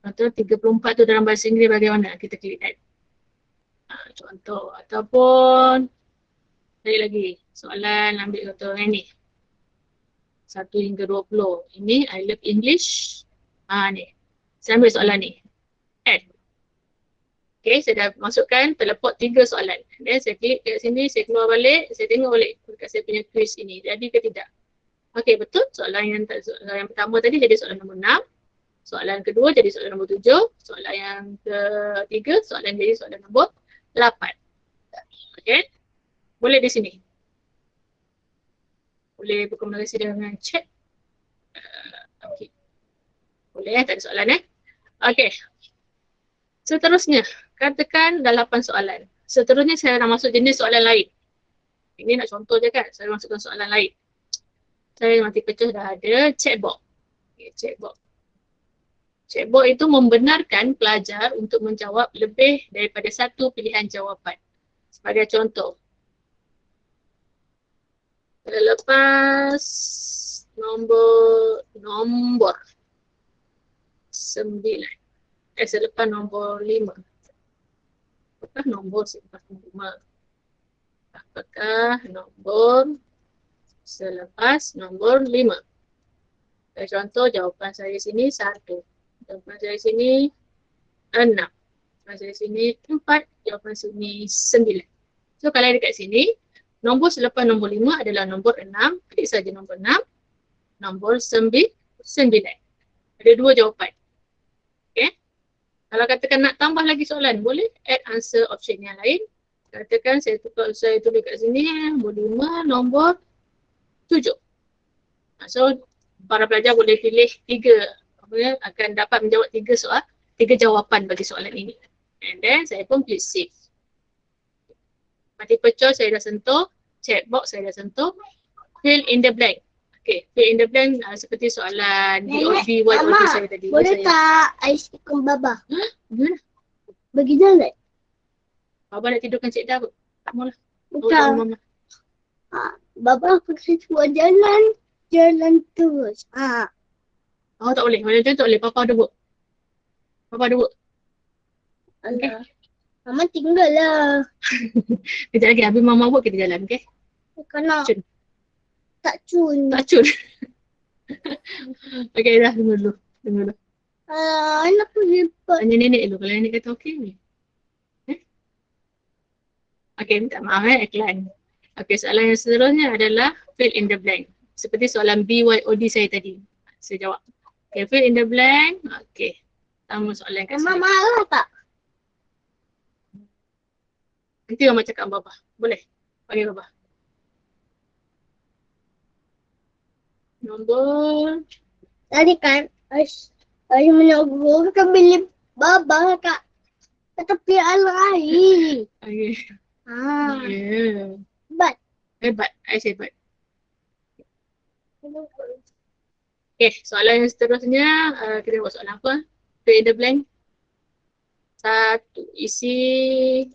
Contoh 34 tu dalam bahasa Inggeris bagaimana? Kita klik add. Contoh ataupun lagi soalan ambil contoh yang ni. 1 hingga 20. Ini I love English. Ni. Saya ambil soalan ni. Add. Okay, saya dah masukkan teleport 3 soalan. Dan saya klik kat sini, saya keluar balik, saya tengok balik dekat saya punya quiz ini. Jadi ke tidak? Okay, betul. Soalan yang pertama tadi jadi soalan nombor 6. Soalan kedua jadi soalan nombor 7. Soalan yang ketiga, soalan jadi soalan nombor 8. Okay. Boleh di sini. Boleh berkomunikasi dengan chat. Okay. Boleh, tak ada soalan Okay. Seterusnya, katakan dah 8 soalan. Seterusnya saya nak masuk jenis soalan lain. Ini nak contoh je kan, saya masukkan soalan lain. Saya mati pecah dah ada chatbot. Okay, chatbot. Chatbot itu membenarkan pelajar untuk menjawab lebih daripada satu pilihan jawapan. Sebagai contoh, selepas nombor 9. Selepas nombor 5. Apakah nombor selepas nombor 5? Apakah nombor selepas nombor 5? Contoh jawapan saya sini 1. Jawapan saya sini 6. Jawapan saya sini 4. Jawapan sini 9. So kalau dekat sini, nombor selepas nombor 5 adalah nombor 6. Klik saja nombor 6. Nombor 9. Ada 2 jawapan. Okay. Kalau katakan nak tambah lagi soalan, boleh add answer option yang lain. Katakan saya tulis kat sini nombor 5, nombor 7. So para pelajar boleh pilih 3, akan dapat menjawab 3 jawapan bagi soalan ini. And then saya pun pilih save. Multiple choice saya dah sentuh, checkbox saya dah sentuh, fill in the blank. Okay, fill in the blank seperti soalan BOD, YOD saya tadi. Boleh tak aiskrim Baba? Gimana? Bagi jalan? Baba nak tidurkan Cik Dah apa? Tak maulah. Bukan. Mama. Baba aku kasi buat jalan terus. Oh tak boleh, macam tu tak boleh. Papa ada work. Papa ada work. Alah. Mama tinggal lah. Kejap lagi habis mama work kita jalan, okay? Kena Cun. tak cun. Tak cun. Okay dah, tunggu dulu. Anak aku lipat. Tanya nenek dulu. Kalau nenek kata okey ni. Okay, minta maaf iklan. Okay, soalan yang seterusnya adalah fill in the blank. Seperti soalan BYOD saya tadi. Saya jawab. Okay, fill in the blank. Okay. Sama soalan kat Mama sini. marah tak? Nanti Mama cakap dengan Baba. Boleh? Panggil Baba. Nombor. Tadi kan Aish menegur ke bilik Baba kat tepi air. Okay. Hebat. Hebat. Ais hebat. Okay, soalan yang seterusnya. Kita buat soalan apa? Fill in the blank. 1. Isi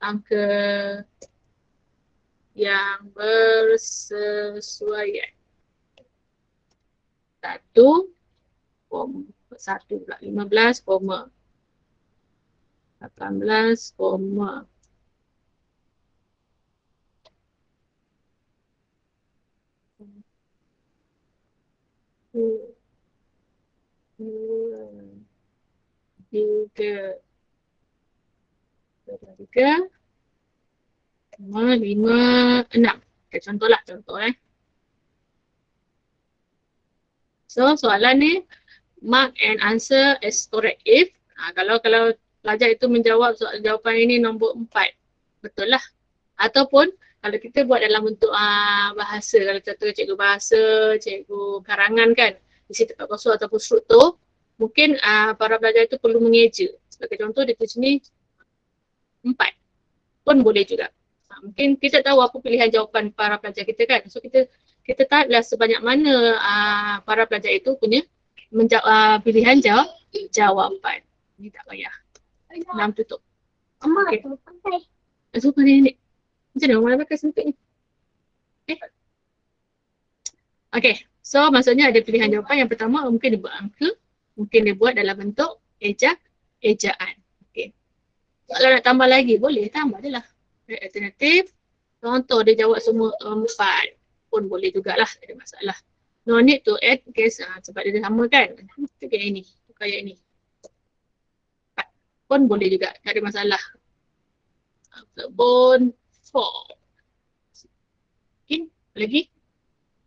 angka yang bersesuaian. 1 pula 15, 18, 3, 5, 6. Okay, contoh. So soalan ni mark and answer as correct if kalau pelajar itu menjawab jawapan ini nombor 4, betul lah. Ataupun kalau kita buat dalam bentuk bahasa, kalau contoh cikgu bahasa, cikgu karangan kan, isi tempat kosong ataupun struktur, mungkin para pelajar itu perlu mengeja. Sebagai contoh dia tulis ni 4 pun boleh juga. Mungkin kita tahu apa pilihan jawapan para pelajar kita kan. So kita tahulah sebanyak mana para pelajar itu punya pilihan jawapan. Ini tak payah. 6 tutup. Mama Okay. aku pakai. So pada nenek. Macam mana orang pakai sempit ni? Okay. So maksudnya ada pilihan jawapan. Yang pertama mungkin dia buat angka. Mungkin dia buat dalam bentuk ejaan. Okay. Kalau nak tambah lagi boleh tambah je lah. Alternatif. Contoh dia jawab semua 4 pun boleh jugalah. Tak ada masalah. No need to add case sebab dia sama kan. Tukar yang ini. Tukar yang ini. 4 pun boleh juga. Tak ada masalah. Bone 4. Okay. Lagi.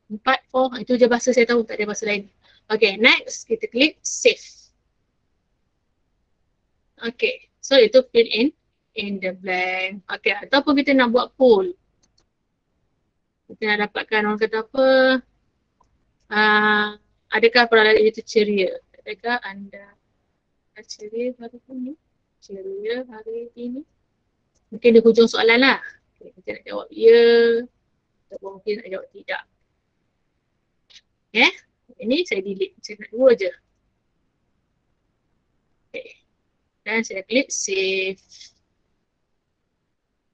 4, 4. Itu je bahasa saya tahu. Tak ada bahasa lain. Okay. Next. Kita klik save. Okay, so itu fill in the blank. Okay, ataupun kita nak buat poll. Kita nak dapatkan orang kata apa, adakah peralatan itu ceria? Adakah anda ceria hari ini? Ceria hari ini? Mungkin di hujung soalan lah. Okay, kita nak jawab ya ataupun mungkin nak jawab tidak. Ini saya delete, saya nak dua je. Okay. Dan saya klik save.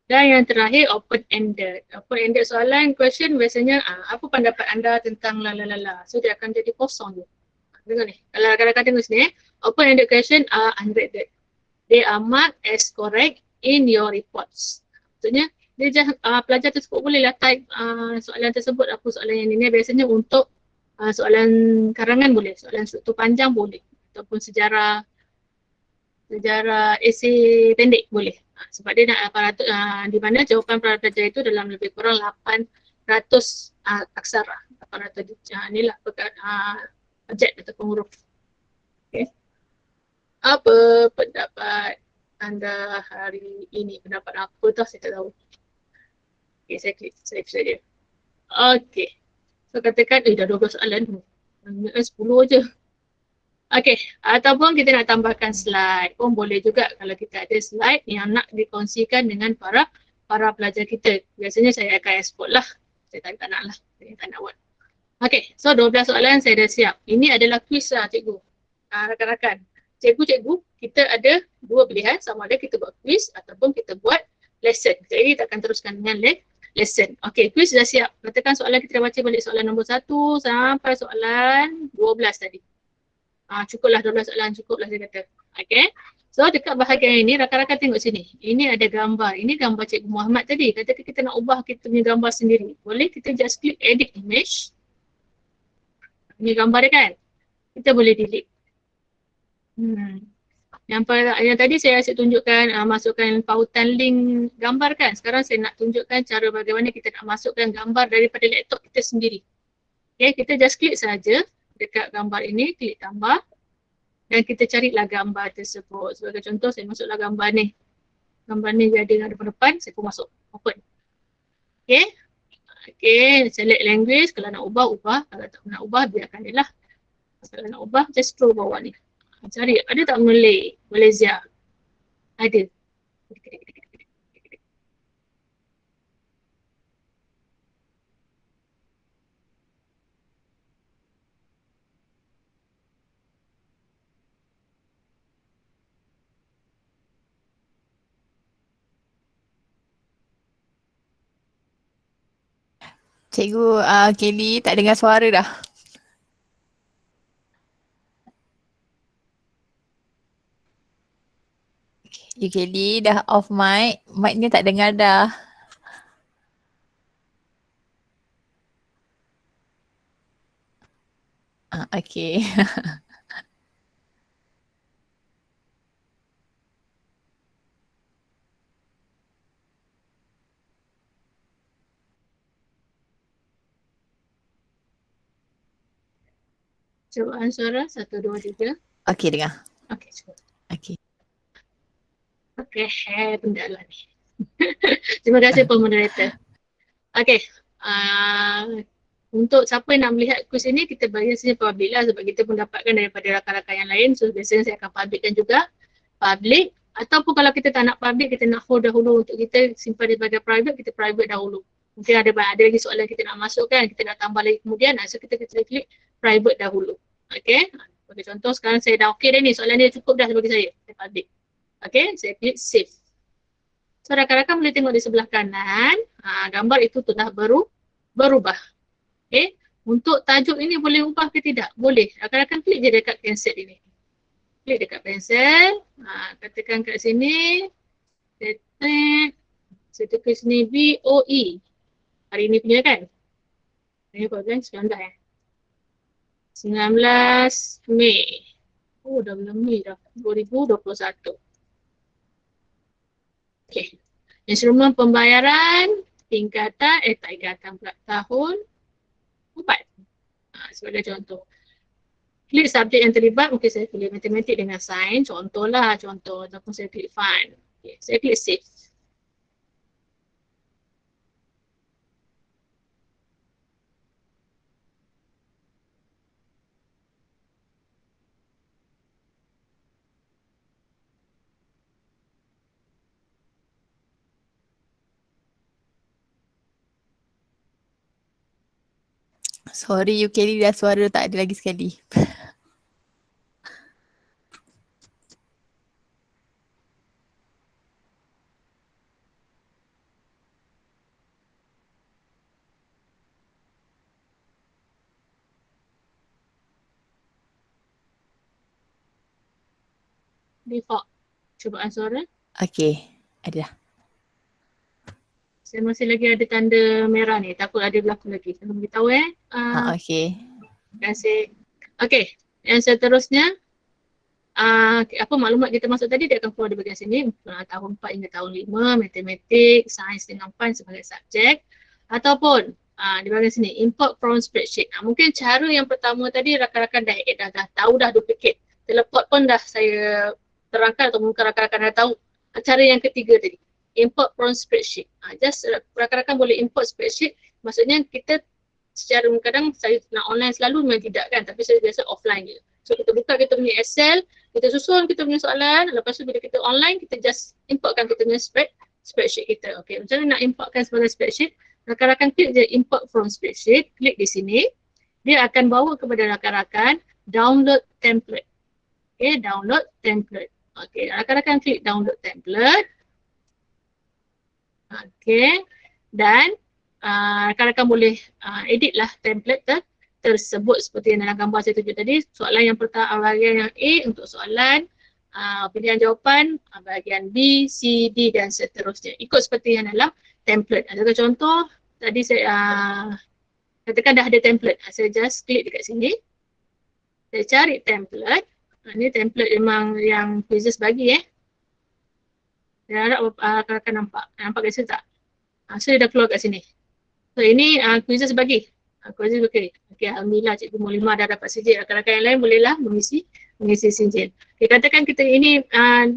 Dan yang terakhir open-ended. Open-ended soalan, question biasanya apa pendapat anda tentang lalalala. So dia akan jadi kosong je. Dengar ni. Kalau kadang-kadang tengok sini open-ended question are unrated. They are marked as correct in your reports. Maksudnya dia pelajar tersebut bolehlah type soalan tersebut apa soalan yang ini. Biasanya untuk soalan karangan boleh, soalan struktur panjang boleh. Ataupun sejarah esei pendek boleh. Sebab dia nak di mana jawapan pelajar itu dalam lebih kurang 800 aksara. 800 inilah objek ataupun huruf. Okay. Apa pendapat anda hari ini? Pendapat apa tu saya tak tahu. Okay, saya klik save saja. Okay. So katakan dah 12 soalan. 10 je. Okay, ataupun kita nak tambahkan slide pun boleh juga kalau kita ada slide yang nak dikongsikan dengan para pelajar kita. Biasanya saya akan export lah. Saya tak nak lah. Saya tak nak buat. Okay, so 12 soalan saya dah siap. Ini adalah quiz lah cikgu. Rakan-rakan. Cikgu, kita ada dua pilihan. Sama ada kita buat quiz ataupun kita buat lesson. Jadi kita akan teruskan dengan lesson. Okay, quiz dah siap. Katakan soalan kita dah baca balik soalan nombor 1 sampai soalan 12 tadi. Cukuplah 12 soalan, cukuplah saya kata. Okay. So dekat bahagian ini, rakan-rakan tengok sini. Ini ada gambar. Ini gambar Cikgu Muhammad tadi. Katakan kita nak ubah kita punya gambar sendiri. Boleh kita just klik edit image. Ini gambar dia kan? Kita boleh delete. Yang tadi saya asyik tunjukkan masukkan pautan link gambar kan. Sekarang saya nak tunjukkan cara bagaimana kita nak masukkan gambar daripada laptop kita sendiri. Okay, kita just klik saja dekat gambar ini, klik tambah dan kita carilah gambar tersebut. Sebagai contoh saya masuklah gambar ni. Gambar ni dia ada depan-depan, saya pun masuk open. Okay. Okay, select language. Kalau nak ubah. Kalau tak nak ubah, biarkan dia lah. Kalau nak ubah, just scroll bawah ni. Cari, ada tak Malaysia? Ada. Cikgu Kelly tak dengar suara dah. You Kelly dah off mic. Mic ni tak dengar dah. Okay. Cubaan suara 1, 2, 3. Okay, dengar. Okay, cuba. Okay. Okay, benda lah ni. Terima kasih moderator. Okay. Untuk siapa yang nak melihat quiz ini, kita biasanya public lah sebab kita pun dapatkan daripada rakan-rakan yang lain. So biasanya saya akan publickan juga. Public. Ataupun kalau kita tak nak public, kita nak hold dahulu untuk kita simpan sebagai private, kita private dahulu. Mungkin ada lagi soalan kita nak masukkan, kita nak tambah lagi kemudian. So kita klik private dahulu. Okay. Sebagai contoh sekarang saya dah okay dah ni. Soalan dia cukup dah bagi saya. Saya public. Okay. Saya klik save. So rakan-rakan boleh tengok di sebelah kanan. Gambar itu telah berubah. Okay. Untuk tajuk ini boleh ubah ke tidak? Boleh. Rakan-rakan klik je dekat cancel ini. Klik dekat cancel. Katakan kat sini. Saya tulis sini BOE. Hari ini punya kan? Ini bulan 19 19 Mei. Oh, dah bulan Mei dah. 2021. Okey. Instrumen pembayaran tingkatan pula tahun 4. Sebagai contoh. klik subjek yang terlibat, mungkin saya pilih matematik dengan sains, contohlah, ataupun saya klik fun. Okay, saya klik save. Sorry Yukeli, dah suara tak ada lagi sekali. Default. Cubaan suara. Okay, ada dah. Saya masih lagi ada tanda merah ni. Takut ada berlaku lagi. Saya beritahu Okay. Terima kasih. Okey, yang seterusnya apa maklumat kita masuk tadi dia akan keluar di bahagian sini. Tahun 4 hingga tahun 5, matematik, sains dengan fun sebagai subjek. Ataupun di bahagian sini, import from spreadsheet. Mungkin cara yang pertama tadi rakan-rakan dah tahu dah duplicate. Teleport pun dah saya terangkan atau mungkin rakan-rakan dah tahu. Cara yang ketiga tadi, import from spreadsheet. Just rakan-rakan boleh import spreadsheet. Maksudnya kita secara kadang saya nak online selalu memang tidak kan, tapi saya biasa offline je. So kita buka kita punya Excel, kita susun kita punya soalan, lepas tu bila kita online kita just importkan kita punya spreadsheet kita. Okay, macam mana nak importkan sebagai spreadsheet? Rakan-rakan klik je import from spreadsheet, klik di sini. Dia akan bawa kepada rakan-rakan download template. Okay, download template. Okay, rakan-rakan klik download template. Okay, dan rakan-rakan boleh edit lah template tersebut seperti yang dalam gambar saya tunjuk tadi. Soalan yang pertama, bahagian yang A untuk soalan, pilihan jawapan, bahagian B, C, D dan seterusnya. Ikut seperti yang dalam template. Ada contoh, tadi saya katakan dah ada template. Saya just klik dekat sini. Saya cari template. Ini template memang yang quizzes bagi Saya harap rakan-rakan nampak. Nampak kat sini tak? So dia dah keluar kat sini. So ini quizzes bagi. Quizzes bagi. Okay, alhamdulillah Cikgu Mulimah dah dapat sijil. Rakan-rakan yang lain bolehlah mengisi sijil. Okay, katakan kita ini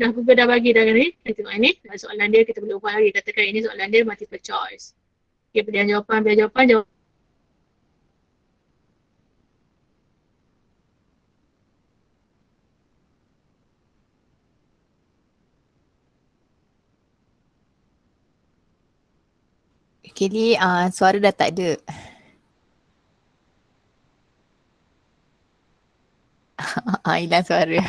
dah Google dah bagi dah ni. Kita tengok ini. Soalan dia kita boleh ubah lagi. Katakan ini soalan dia multiple choice. Okay, pilihan jawapan. Yukeli, suara dah tak ada. Hilang suara.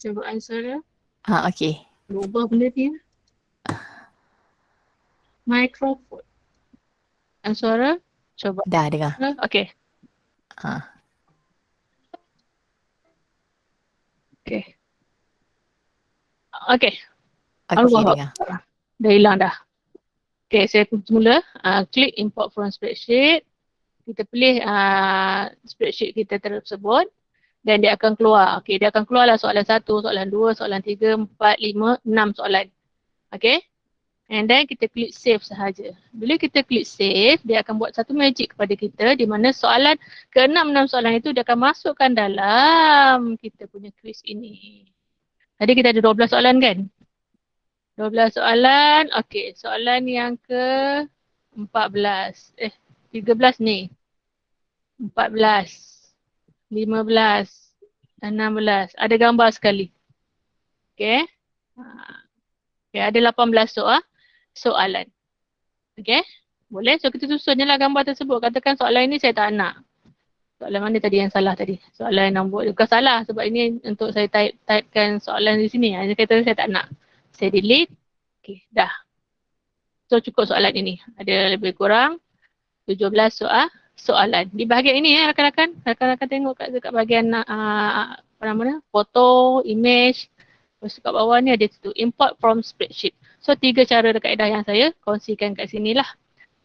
Cubaan suara. Okay. Ubah benda ni. Microphone. Suara. Coba. Dah dengar. Okay. Ha. Okay. Okay. Okay, dengar. Dah hilang dah. Okay, saya mula klik import from spreadsheet. Kita pilih spreadsheet kita tersebut dan dia akan keluar. Okay, dia akan keluarlah soalan 1, soalan 2, soalan 3, 4, 5, 6 soalan. Okay. And then kita klik save sahaja. Bila kita klik save, dia akan buat satu magic kepada kita di mana soalan ke-6 soalan itu dia akan masukkan dalam kita punya quiz ini. Tadi kita ada 12 soalan kan? 12 soalan. Okey, soalan yang ke-14. 13 ni. 14. 15. 16. Ada gambar sekali. Okey. Okay, ada 18 soalan. Okay, boleh? So kita susun je lah gambar tersebut. Katakan soalan ini saya tak nak. Soalan mana tadi yang salah tadi? Soalan nombor, bukan salah sebab ini untuk saya typekan soalan di sini. Saya kata saya tak nak. Saya delete. Okay, dah. So cukup soalan ini. Ada lebih kurang 17 soalan. Di bahagian ini rakan-rakan tengok kat bahagian apa namanya? Foto, image. Lepas kat bawah ni ada tu import from spreadsheet. So 3 cara dan kaedah yang saya kongsikan kat sini lah.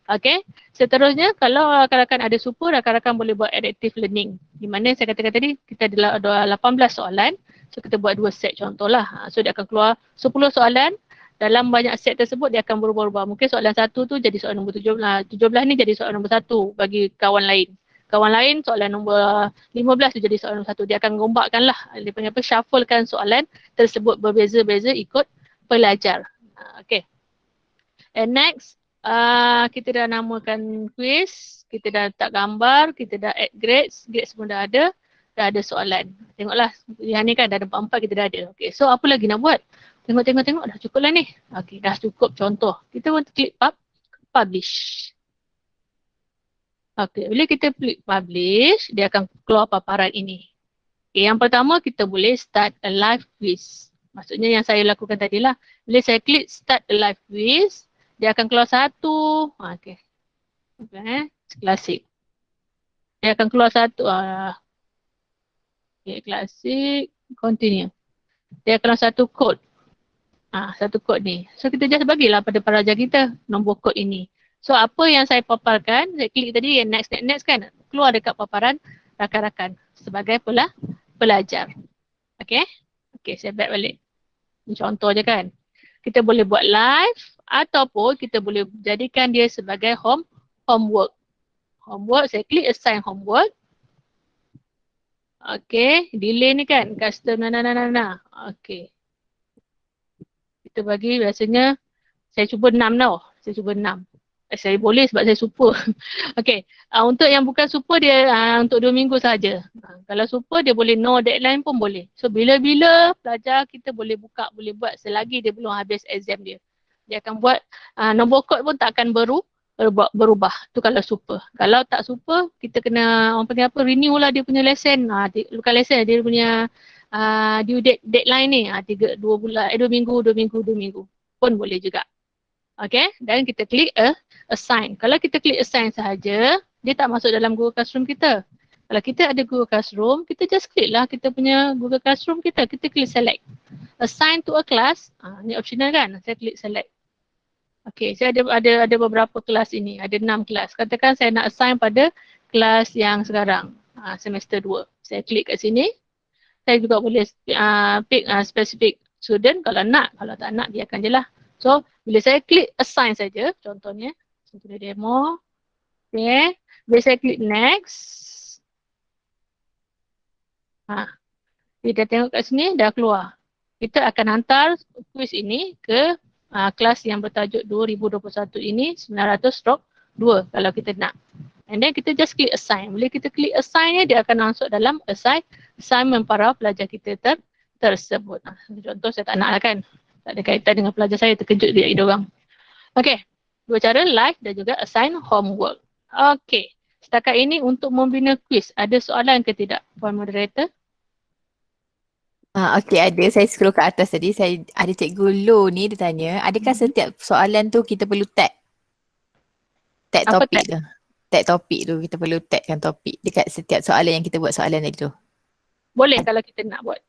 Okay. Seterusnya, kalau rakan-rakan ada super, rakan-rakan boleh buat adaptive learning. Di mana saya katakan tadi, kita ada 18 soalan. So, kita buat 2 set contohlah. So, dia akan keluar 10 soalan. Dalam banyak set tersebut, dia akan berubah-ubah. Mungkin soalan 1 tu jadi soalan nombor 17. 17 ni jadi soalan nombor 1 bagi kawan lain. Kawan lain soalan nombor 15 tu jadi soalan nombor 1. Dia akan gombakkan lah. Dia panggil apa? Shufflekan soalan tersebut berbeza-beza ikut pelajar. Okay. And next, kita dah namakan quiz, kita dah letak gambar, kita dah add grades, grades pun dah ada soalan. Tengoklah, yang ni kan dah ada 4-4 kita dah ada. Okay, so apa lagi nak buat? Tengok, dah cukup lah ni. Okay, dah cukup contoh. Kita want to klik publish. Okay, bila kita klik publish, dia akan keluar paparan ini. Okay, yang pertama kita boleh start a live quiz. Maksudnya yang saya lakukan tadi lah. Bila saya klik start a live quiz, dia akan keluar satu. Okay. Klasik. Dia akan keluar satu. Okay, klasik. Continue. Dia akan keluar satu kod. Satu kod ni. So kita just bagilah pada pelajar kita nombor kod ini. So apa yang saya paparkan, saya klik tadi yang next kan. Keluar dekat paparan rakan-rakan sebagai pelajar. Okay. Okay, saya back balik. Ini contoh je kan. Kita boleh buat live ataupun kita boleh jadikan dia sebagai homework. Homework, saya klik assign homework. Okay, delay ni kan, custom Okay. Kita bagi biasanya, saya cuba 6 tau. Saya cuba 6. Saya boleh sebab saya super. Okay, untuk yang bukan super dia untuk 2 minggu saja. Kalau super dia boleh no deadline pun boleh. So bila-bila pelajar kita boleh buka, boleh buat selagi dia belum habis exam dia. Dia akan buat, nombor kod pun tak akan berubah. Tu kalau super. Kalau tak super, kita kena, orang panggil apa, renew lah dia punya lesson. Bukan lesson, dia punya due deadline ni. 2 minggu pun boleh juga. Okay, dan kita klik assign. Kalau kita klik assign sahaja, dia tak masuk dalam Google Classroom kita. Kalau kita ada Google Classroom, kita just klik lah kita punya Google Classroom kita. Kita klik select. Assign to a class. Ni optional kan? Saya klik select. Okay, saya ada beberapa kelas ini. Ada 6 kelas. Katakan saya nak assign pada kelas yang sekarang. Semester 2. Saya klik kat sini. Saya juga boleh pick specific student kalau nak. Kalau tak nak, biarkan je lah. So, bila saya klik assign saja, contohnya, contohnya demo. Okay. Bila saya klik next. Kita tengok kat sini, dah keluar. Kita akan hantar quiz ini ke kelas yang bertajuk 2021 ini 900/2 kalau kita nak. And then kita just klik assign. Bila kita klik assign dia akan masuk dalam assignment para pelajar kita tersebut. Contoh saya tak nak lah kan. Tak ada kaitan dengan pelajar saya, terkejut dia orang. Okay, 2 cara, live dan juga assign homework. Okay, setakat ini untuk membina quiz, ada soalan ke tidak, Puan Moderator? Okay, ada. Saya scroll ke atas tadi, saya ada Cikgu Low ni dia tanya, adakah setiap soalan tu kita perlu tag? Tag Apa topik tu. Tag topik tu, kita perlu tagkan topik dekat setiap soalan yang kita buat soalan tadi tu. Boleh kalau kita nak buat.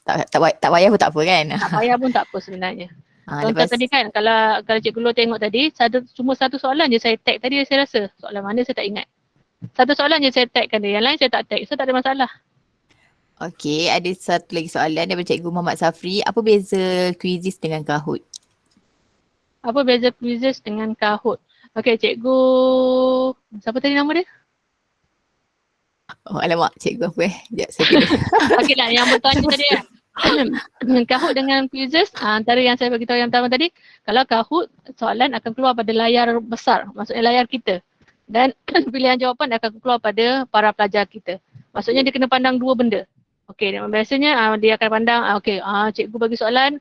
Tak payah pun tak apa kan? Tak payah pun tak apa sebenarnya. Contoh Lepas tadi kan, kalau Cikgu Loh tengok tadi, cuma satu soalan je saya tag tadi saya rasa. Soalan mana saya tak ingat. Satu soalan je saya tagkan dia, yang lain saya tak tag. So tak ada masalah. okay, ada satu lagi soalan daripada Cikgu Muhammad Safri. Apa beza Quizizz dengan Kahoot? Apa beza Quizizz dengan Kahoot? Okay, Cikgu, siapa tadi nama dia? Oh alamak, Cikgu apa Sekejap, saya kena. Okey lah, yang bertanya tadi kan. Kahoot dengan Quizizz, antara yang saya beritahu yang pertama tadi, kalau Kahoot, soalan akan keluar pada layar besar, maksudnya layar kita. Dan pilihan jawapan akan keluar pada para pelajar kita. Maksudnya dia kena pandang 2 benda. Okey, biasanya dia akan pandang, cikgu bagi soalan,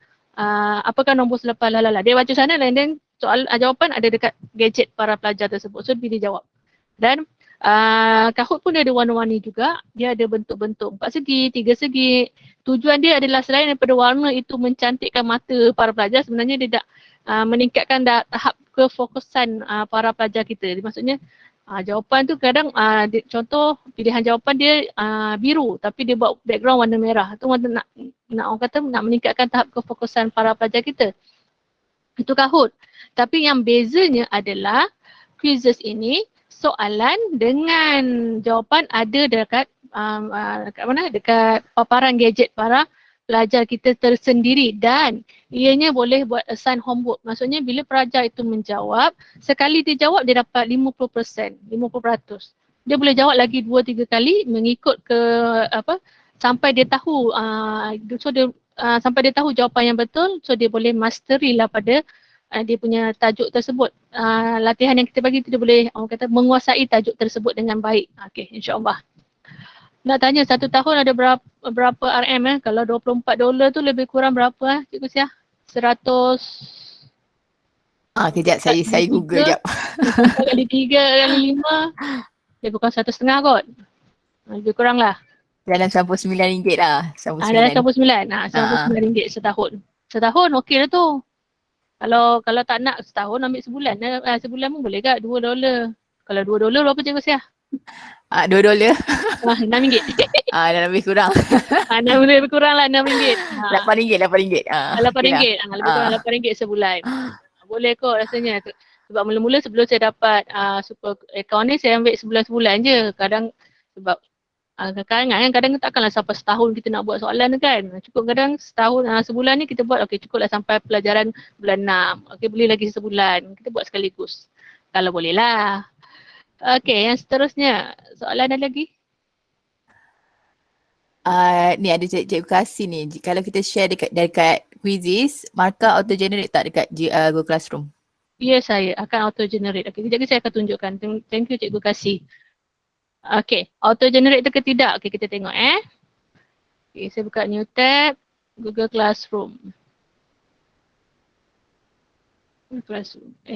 apakah nombor selepas lalala. Dia baca sana dan then jawapan ada dekat gadget para pelajar tersebut. So pilih jawab. Dan Kahoot pun dia ada warna-warni juga. Dia ada bentuk-bentuk 4 segi, 3 segi. Tujuan dia adalah selain daripada warna itu mencantikkan mata para pelajar, sebenarnya dia meningkatkan tahap kefokusan para pelajar kita. Maksudnya jawapan tu kadang contoh pilihan jawapan dia biru tapi dia buat background warna merah. Tu warna nak orang kata nak meningkatkan tahap kefokusan para pelajar kita. Itu Kahoot. Tapi yang bezanya adalah quizzes ini soalan dengan jawapan ada dekat dekat mana? Dekat paparan gadget para pelajar kita tersendiri dan ianya boleh buat assign homework. Maksudnya bila pelajar itu menjawab, sekali dia jawab dia dapat 50%, 50%. Dia boleh jawab lagi 2-3 kali mengikut ke sampai dia tahu sampai dia tahu jawapan yang betul, so dia boleh mastery lah pada dia punya tajuk tersebut. Latihan yang kita bagi tu dia boleh orang kata menguasai tajuk tersebut dengan baik. Okey, insya-Allah. Nak tanya 1 tahun ada berapa RM Kalau $24 tu lebih kurang berapa Cikgu Syah? 100 Kejap saya Google jap. kali 3 kali 5 lebih kurang 1,5 kot. Lebih kurang lah. Dalam RM99 lah. Dalam RM99 setahun. Setahun okey lah tu. Kalau tak nak setahun ambil sebulan. Sebulan pun boleh tak? $2. Kalau $2 berapa Cikgu Syah? $2. RM6. Dah lebih kurang. Lebih kurang lah RM6. RM8. RM8. Lebih kurang RM8 sebulan. Boleh kot rasanya. Sebab mula-mula sebelum saya dapat super account ni saya ambil sebulan-sebulan je. Kadang sebab kadang takkanlah sampai setahun kita nak buat soalan kan. Cukup kadang setahun, sebulan ni kita buat okey cukuplah sampai pelajaran bulan 6. Okey boleh lagi sebulan. Kita buat sekaligus. Kalau boleh lah. Okey, yang seterusnya. Soalan ada lagi? Ni ada cikgu kasih ni. Kalau kita share dekat quizzes, markah auto generate tak dekat Google Classroom? Ya, saya akan auto generate. Okey, kejap saya akan tunjukkan. Thank you cikgu kasih. Okey, auto generate ke tidak? Okey, kita tengok Okey, saya buka new tab, Google Classroom.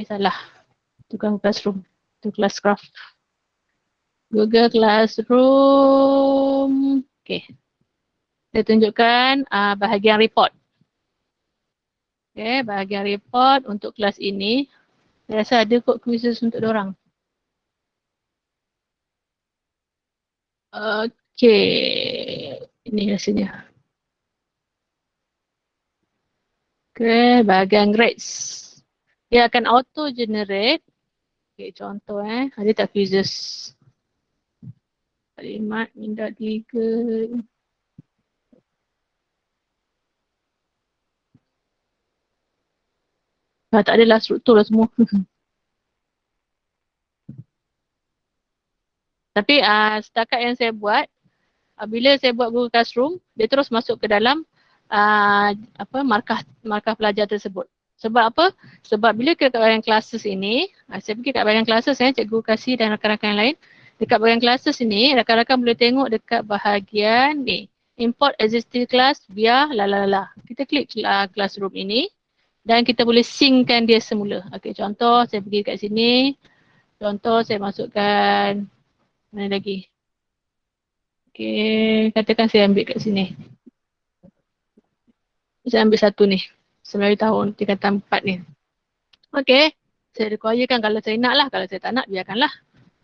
Salah. Itu kan Classroom. Itu Classcraft. Google Classroom. Okey. Saya tunjukkan bahagian report. Okey, bahagian report untuk kelas ini. Saya rasa ada kot quizzes untuk diorang. Okey, ini rasanya. Okey, bahagian grades. Dia akan auto generate. Okey, contoh ada tak quizzes? Kalimat minda 3. Tak adalah struktur lah semua. Tapi setakat yang saya buat, bila saya buat Google Classroom, dia terus masuk ke dalam markah pelajar tersebut. Sebab apa? Sebab bila ke bahagian classes ini, saya pergi kat bahagian classes cikgu kasih dan rakan-rakan yang lain. Dekat bahagian classes ini, rakan-rakan boleh tengok dekat bahagian ni. Import existing class via lalala. Kita klik Classroom ini dan kita boleh synckan dia semula. Okey, contoh saya pergi kat sini. Contoh saya masukkan mana lagi? Okey, katakan saya ambil kat sini. Saya ambil satu ni. 9 tahun, tingkatan 4 ni. Okey, saya requirekan kalau saya nak lah. Kalau saya tak nak, biarkanlah.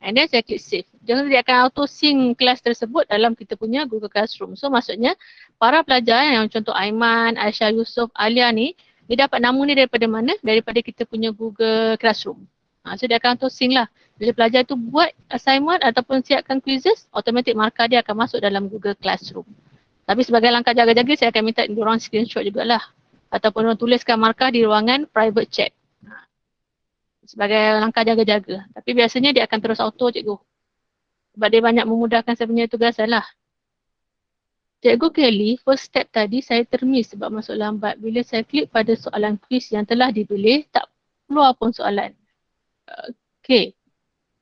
And then saya klik save. Jangan dia akan auto sync kelas tersebut dalam kita punya Google Classroom. So maksudnya, para pelajar yang contoh Aiman, Aisyah, Yusof, Alia ni, dia dapat nama ni daripada mana? Daripada kita punya Google Classroom. So dia akan auto sync lah. Bila pelajar tu buat assignment ataupun siapkan quizzes, automatik markah dia akan masuk dalam Google Classroom. Tapi sebagai langkah jaga-jaga, saya akan minta diorang screenshot jugalah. Ataupun diorang tuliskan markah di ruangan private chat. Sebagai langkah jaga-jaga. Tapi biasanya dia akan terus auto cikgu. Sebab dia banyak memudahkan saya punya tugasan lah. Cikgu Kelly, first step tadi saya termiss sebab masuk lambat. Bila saya klik pada soalan quiz yang telah dipilih, tak keluar pun soalan. Okey.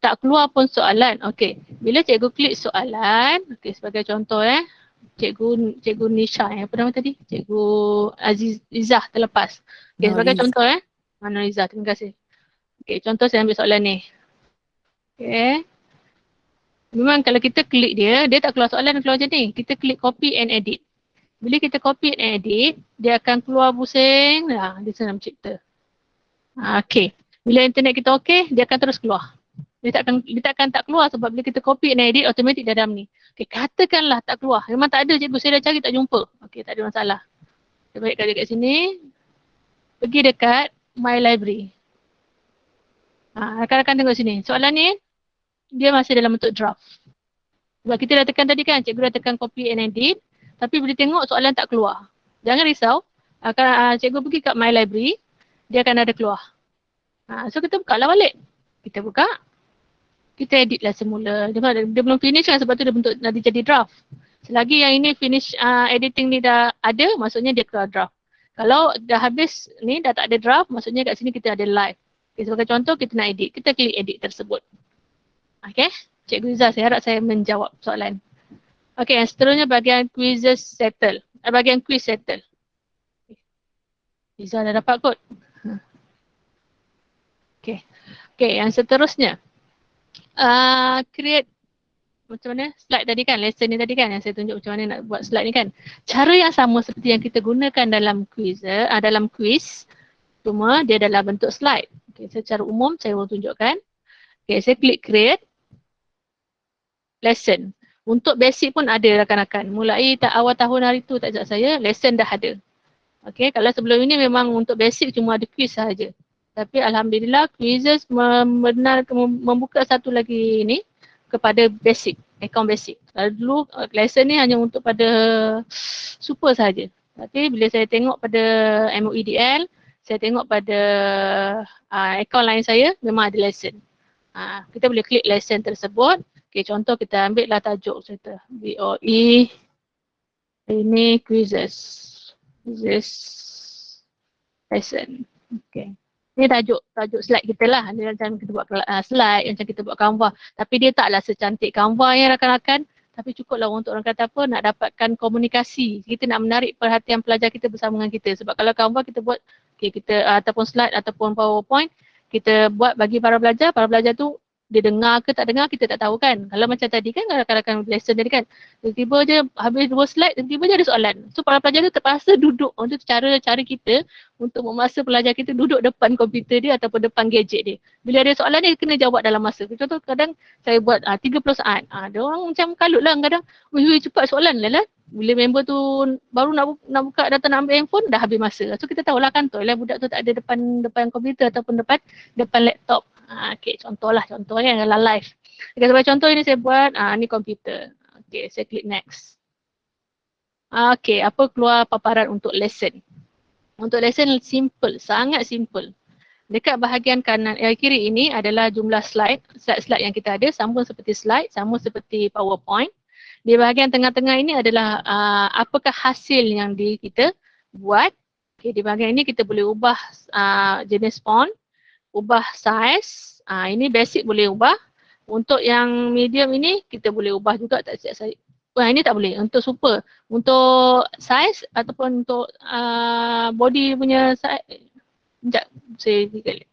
Tak keluar pun soalan. Okey. Bila cikgu klik soalan, okey sebagai contoh Cikgu Nisha apa nama tadi? Cikgu Azizah terlepas. Okey sebagai contoh Mana Izzah, terima kasih. Okey, contoh saya ambil soalan ni. Okey. Memang kalau kita klik dia tak keluar soalan, dia keluar macam ni. Kita klik copy and edit. Bila kita copy and edit, dia akan keluar pusing. Dia senang cipta. Okey. Bila internet kita okey, dia akan terus keluar. Dia takkan tak keluar sebab bila kita copy and edit, automatik dia dalam ni. Okey, katakanlah tak keluar. Memang tak ada cikgu, saya dah cari tak jumpa. Okey, tak ada masalah. Kita balikkan dekat sini. Pergi dekat My Library. Rakan-rakan tengok sini. Soalan ni dia masih dalam bentuk draft. Sebab kita dah tekan tadi kan, cikgu dah tekan copy and edit. Tapi boleh tengok soalan tak keluar. Jangan risau. Cikgu pergi kat My Library, dia akan ada keluar. So kita buka lah balik. Kita buka. Kita edit lah semula. Dia belum finish kan, sebab tu dia bentuk nanti jadi draft. Selagi yang ini finish editing ni dah ada, maksudnya dia keluar draft. Kalau dah habis ni, dah tak ada draft, maksudnya kat sini kita ada live. Okay, sebagai contoh, kita nak edit. Kita klik edit tersebut. Okay. Cikgu Izzah, saya harap saya menjawab soalan. Okay, yang seterusnya bahagian quizzes settle. Bahagian quiz settle. Izzah dah dapat kot. Okay. Okay, yang seterusnya. Create macam mana slide tadi kan, lesson ni tadi kan yang saya tunjuk macam mana nak buat slide ni kan. Cara yang sama seperti yang kita gunakan dalam quiz, cuma dia dalam bentuk slide. Okay, secara umum saya mau tunjukkan. Okay, saya klik create lesson. Untuk basic pun ada rakan-rakan. Mulai awal tahun hari tu tak ajak saya, lesson dah ada. Okay, kalau sebelum ini memang untuk basic cuma ada quiz sahaja. Tapi Alhamdulillah quizzes membuka satu lagi ni kepada basic, account basic. Kalau dulu lesson ni hanya untuk pada super sahaja. Tapi bila saya tengok pada MOEDL, saya tengok pada account lain saya, memang ada lesson. Kita boleh klik lesson tersebut. Okay, contoh kita ambil lah tajuk kita. BOE, ini quizzes lesson. Okay. Ini tajuk slide kita lah. Dia macam kita buat slide, macam kita buat Canva. Tapi dia taklah secantik Canva ya rakan-rakan. Tapi cukuplah untuk orang kata apa, nak dapatkan komunikasi. Kita nak menarik perhatian pelajar kita bersama dengan kita. Sebab kalau Canva kita buat, okay, kita ataupun slide ataupun PowerPoint, kita buat bagi para pelajar tu dia dengar ke tak dengar kita tak tahu kan. Kalau macam tadi kan rakan-rakan lesson tadi kan, tiba-tiba je habis 2 slide, tiba-tiba je ada soalan. So para pelajar tu terpaksa duduk. Itu cara kita untuk memaksa pelajar kita duduk depan komputer dia ataupun depan gadget dia. Bila ada soalan dia kena jawab dalam masa. Contoh kadang saya buat 30 saat. Dia orang macam kalut lah kadang. Wih cepat soalan lah. Bila member tu baru nak buka data nak ambil handphone dah habis masa. So kita tahulah kantor lah budak tu tak ada depan komputer ataupun depan laptop. Okay, contohnya dalam live. Okay, sebagai contoh ini saya buat, ni komputer. Okay, saya klik next. Okay, apa keluar paparan untuk lesson? Untuk lesson simple, sangat simple. Dekat bahagian kanan, kiri ini adalah jumlah slide yang kita ada, sama seperti slide, sama seperti PowerPoint. Di bahagian tengah-tengah ini adalah apakah hasil yang kita buat. Okay, di bahagian ini kita boleh ubah jenis font, ubah size, ini basic boleh ubah. Untuk yang medium ini kita boleh ubah juga tak siap saya. Ini tak boleh untuk super. Untuk size ataupun untuk body punya size. Sekejap saya klik.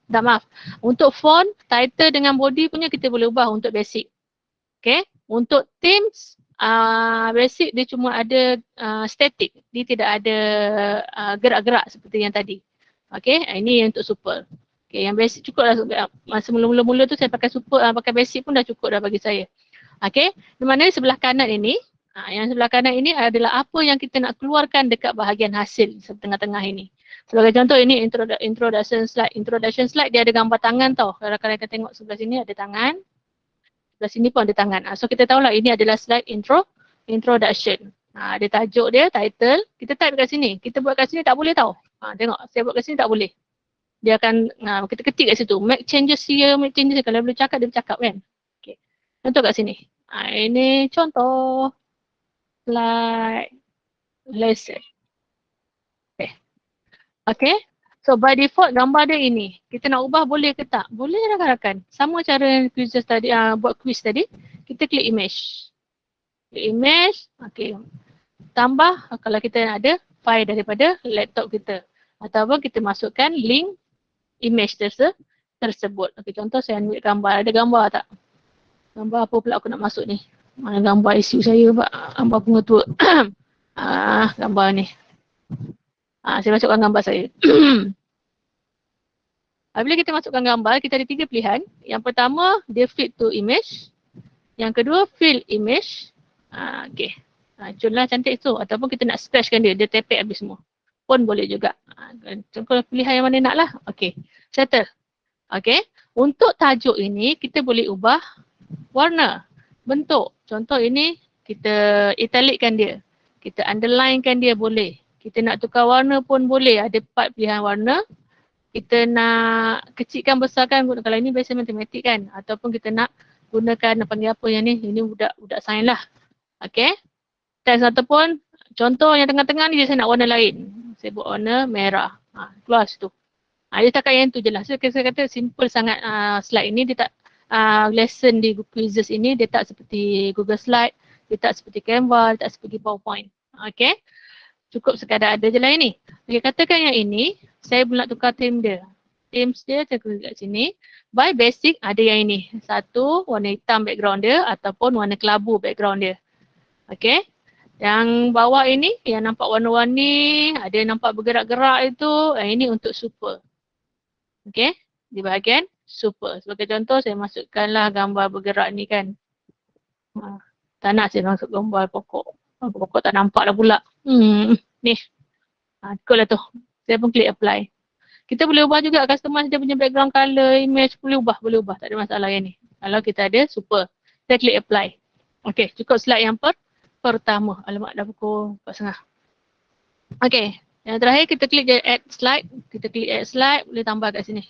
Dah maaf. Untuk font, title dengan body punya kita boleh ubah untuk basic. Okay. Untuk themes, basic dia cuma ada static. Dia tidak ada gerak-gerak seperti yang tadi. Okay, ini untuk super. Okay, yang basic cukup dah. Masa mula-mula tu saya pakai super, pakai basic pun dah cukup dah bagi saya. Okay, di mana sebelah kanan ini, yang sebelah kanan ini adalah apa yang kita nak keluarkan dekat bahagian hasil tengah-tengah ini. Sebagai contoh ini introduction slide. Introduction slide dia ada gambar tangan tau. Kalau rakan-rakan tengok sebelah sini ada tangan. Sebelah sini pun ada tangan. So kita tahulah ini adalah slide introduction. Ada tajuk dia, title. Kita type kat sini. Kita buat kat sini tak boleh tau. Tengok, saya buat kat sini tak boleh. Dia akan, kita ketik kat situ. Make changes here, make changes here. Kalau boleh cakap, dia bercakap kan. Okay. Contoh kat sini. Ini contoh slide lesson. Okay. Okay. So by default gambar dia ini. Kita nak ubah boleh ke tak? Boleh rakan-rakan. Sama cara quiz tadi, buat quiz tadi. Kita klik image. Klik image. Okay. Tambah kalau kita nak ada file daripada laptop kita. Ataupun kita masukkan link image tersebut. Okay, contoh saya ambil gambar. Ada gambar tak? Gambar apa pula aku nak masuk ni? Mana gambar isu saya pak? Gambar pengetua. Gambar ni. Saya masukkan gambar saya. Bila kita masukkan gambar, kita ada 3 pilihan. Yang pertama, dia fit to image. Yang kedua, fill image. Okay. Cunlah cantik tu. Ataupun kita nak splashkan dia tepek habis semua. Pun boleh juga. Contoh pilihan yang mana nak lah. Okay. Settle. Okay. Untuk tajuk ini kita boleh ubah warna, bentuk. Contoh ini kita italickan dia. Kita underlinekan dia boleh. Kita nak tukar warna pun boleh. Ada 4 pilihan warna. Kita nak kecilkan, besarkan. Kalau ini biasa matematik kan. Ataupun kita nak gunakan, nak panggil apa yang ni. Ini budak sains lah. Okay. Teks ataupun contoh yang tengah-tengah ni saya nak warna lain. Saya buat warna merah. Keluar situ. Dia cakap yang tu je lah. So, saya kata simple sangat slide ini. Dia tak, lesson di quizzes ini dia tak seperti Google Slide. Dia tak seperti Canva. Dia tak seperti PowerPoint. Okay. Cukup sekadar ada je lah ini. Okay, katakan yang ini. Saya nak tukar theme dia. Themes dia saya klik kat sini. By basic ada yang ini. Satu warna hitam background dia. Ataupun warna kelabu background dia. Okay. Yang bawah ini yang nampak warna-warni. Ada yang nampak bergerak-gerak itu. Ini untuk super. Okay, di bahagian super. Sebagai contoh saya masukkanlah gambar bergerak ni kan. Tak nak saya masuk gambar pokok. Pokok tak nampak lah pula. Ni. Ikutlah tu. Saya pun klik apply. Kita boleh ubah juga customize dia punya background color, image. Boleh ubah. Tak ada masalah yang ni. Kalau kita ada super. Saya klik apply. Okay, cukup slide yang pertama. Alamak, dah pukul 4.30. Okay. Yang terakhir kita klik je add slide. Kita klik add slide, boleh tambah kat sini.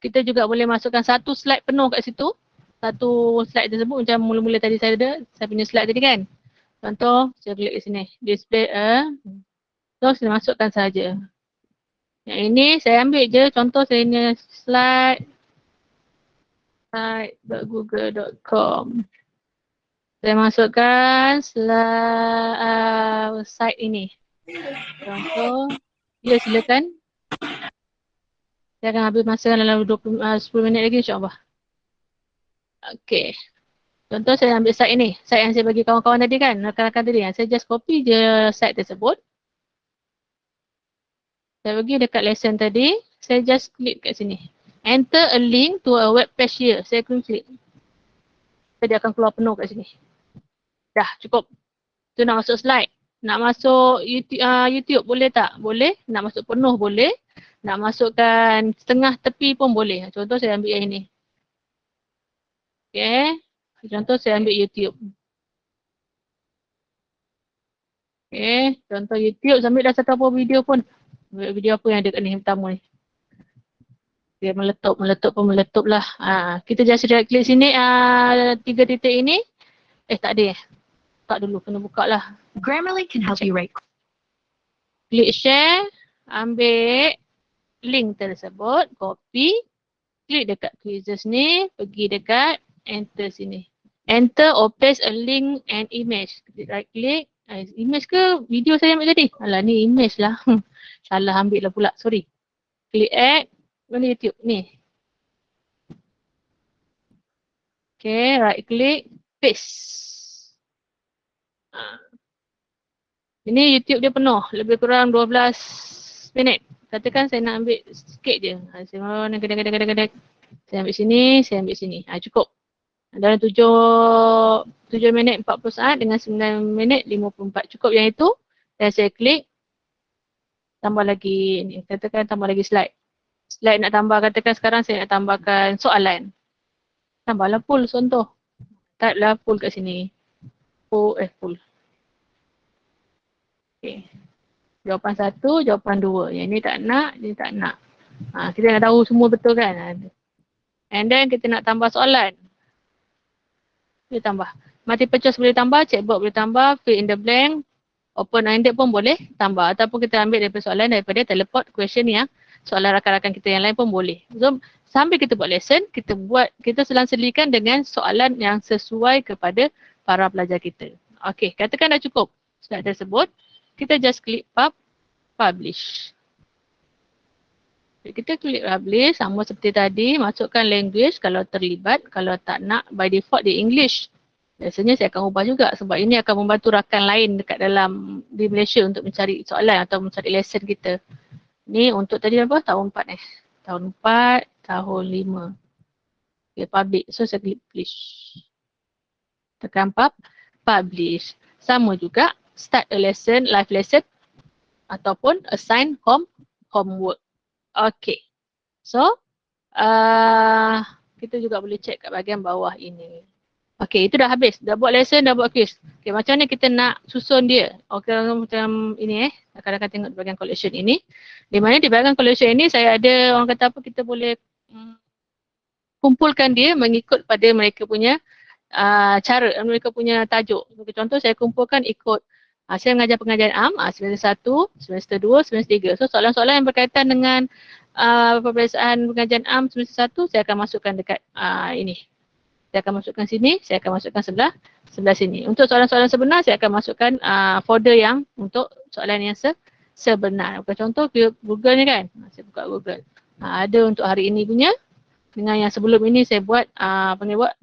Kita juga boleh masukkan satu slide penuh kat situ. Satu slide tersebut macam mula-mula tadi saya punya slide tadi kan. Contoh, saya klik kat sini. Display so saya masukkan saja. Yang ini saya ambil je contoh saya punya slide. Slide.google.com. Saya masukkan slide site ini. Contoh, ya silakan. Saya akan habis masa dalam 10 minit lagi insyaAllah. Okay. Contoh saya ambil site ini. Site yang saya bagi kawan-kawan tadi kan. Rakan-rakan tadi kan. Saya just copy je site tersebut. Saya bagi dekat lesson tadi. Saya just klik kat sini. Enter a link to a web page here. Saya klik. Dia akan keluar penuh kat sini. Dah cukup. Itu nak masuk slide. Nak masuk YouTube boleh tak? Boleh. Nak masuk penuh boleh. Nak masukkan setengah tepi pun boleh. Contoh saya ambil yang ini. Okay. Contoh saya ambil YouTube. Okay. Contoh YouTube sambil dah satu apa video pun. Video apa yang ada kat ni pertama ni. Dia meletup lah. Kita just right klik sini. 3 titik ini. Tak ada. Tak dulu. Kena buka lah. Grammarly can help you write. Klik share, ambil link tersebut, copy, klik dekat quizzes ni, pergi dekat enter sini. Enter or paste a link and image. Klik right click, image ke video saya ambil tadi? Alah ni image lah. Salah ambil lah pula, sorry. Klik add, mana YouTube ni. Okay, right click, paste. Ini YouTube dia penuh, lebih kurang 12 minit. Katakan saya nak ambil sikit je. Saya kadang-kadang. Saya ambil sini, saya ambil sini. Cukup. Dalam 7 minit 40 saat dengan 9 minit 54. Cukup yang itu. Dan saya klik. Tambah lagi ni. Katakan tambah lagi slide. Slide nak tambah, katakan sekarang saya nak tambahkan soalan. Tambahlah full contoh. Type lah full kat sini. Full. Okay. Jawapan 1, jawapan 2. Yang ni tak nak, dia tak nak. Kita nak tahu semua betul kan? And then kita nak tambah soalan. Boleh tambah. Multiple choice boleh tambah, checkbox boleh tambah, fill in the blank, open-ended pun boleh tambah. Ataupun kita ambil daripada soalan daripada teleport question yang soalan rakan-rakan kita yang lain pun boleh. So, sambil kita buat lesson, kita selang-selikan dengan soalan yang sesuai kepada para pelajar kita. Okay, katakan dah cukup slide tersebut. Kita just klik publish. Kita klik publish sama seperti tadi, masukkan language kalau terlibat, kalau tak nak by default di English. Biasanya saya akan ubah juga sebab ini akan membantu rakan lain dekat dalam di Malaysia untuk mencari soalan atau mencari lesson kita. Ni untuk tadi apa? Tahun 4 Tahun 4, tahun 5. Okay, publish. So saya klik publish. Tekan publish. Sama juga. Start a lesson, live lesson ataupun assign homework. Okay. So, kita juga boleh check kat bahagian bawah ini. Okey, itu dah habis. Dah buat lesson, dah buat quiz. Okey, macam mana kita nak susun dia? Okey, macam ini Kadang-kadang tengok di bahagian collection ini. Di mana di bahagian collection ini saya ada orang kata apa, kita boleh kumpulkan dia mengikut pada mereka punya cara, mereka punya tajuk. Contoh saya kumpulkan ikut saya mengajar pengajian am, semester 1, semester 2, semester 3. So soalan-soalan yang berkaitan dengan peperiksaan pengajian am semester 1 saya akan masukkan dekat ini. Saya akan masukkan sini, saya akan masukkan sebelah sini. Untuk soalan-soalan sebenar saya akan masukkan folder yang untuk soalan yang sebenar. Contoh Google ni kan. Saya buka Google. Ada untuk hari ini punya. Dengan yang sebelum ini saya buat ni buat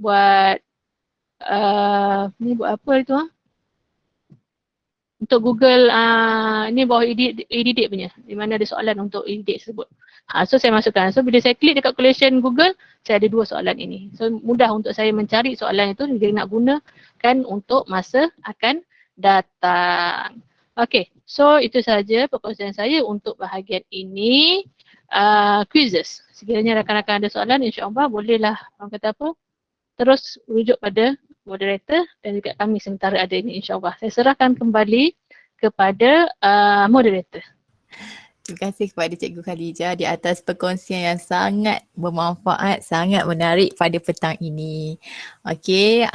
apa itu untuk Google ni bawah EDD punya, di mana ada soalan untuk EDD tersebut. So saya masukkan. So bila saya klik dekat collection Google, saya ada 2 soalan ini. So mudah untuk saya mencari soalan itu dia nak gunakan untuk masa akan datang. Okay, so itu saja perkongsian saya untuk bahagian ini. Quizzes. Sekiranya rakan-rakan ada soalan, insya-Allah bolehlah orang kata apa, terus rujuk pada moderator dan juga kami sementara ada ini, insya-Allah. Saya serahkan kembali kepada moderator. Terima kasih kepada Cikgu Khadijah di atas perkongsian yang sangat bermanfaat, sangat menarik pada petang ini. Okey,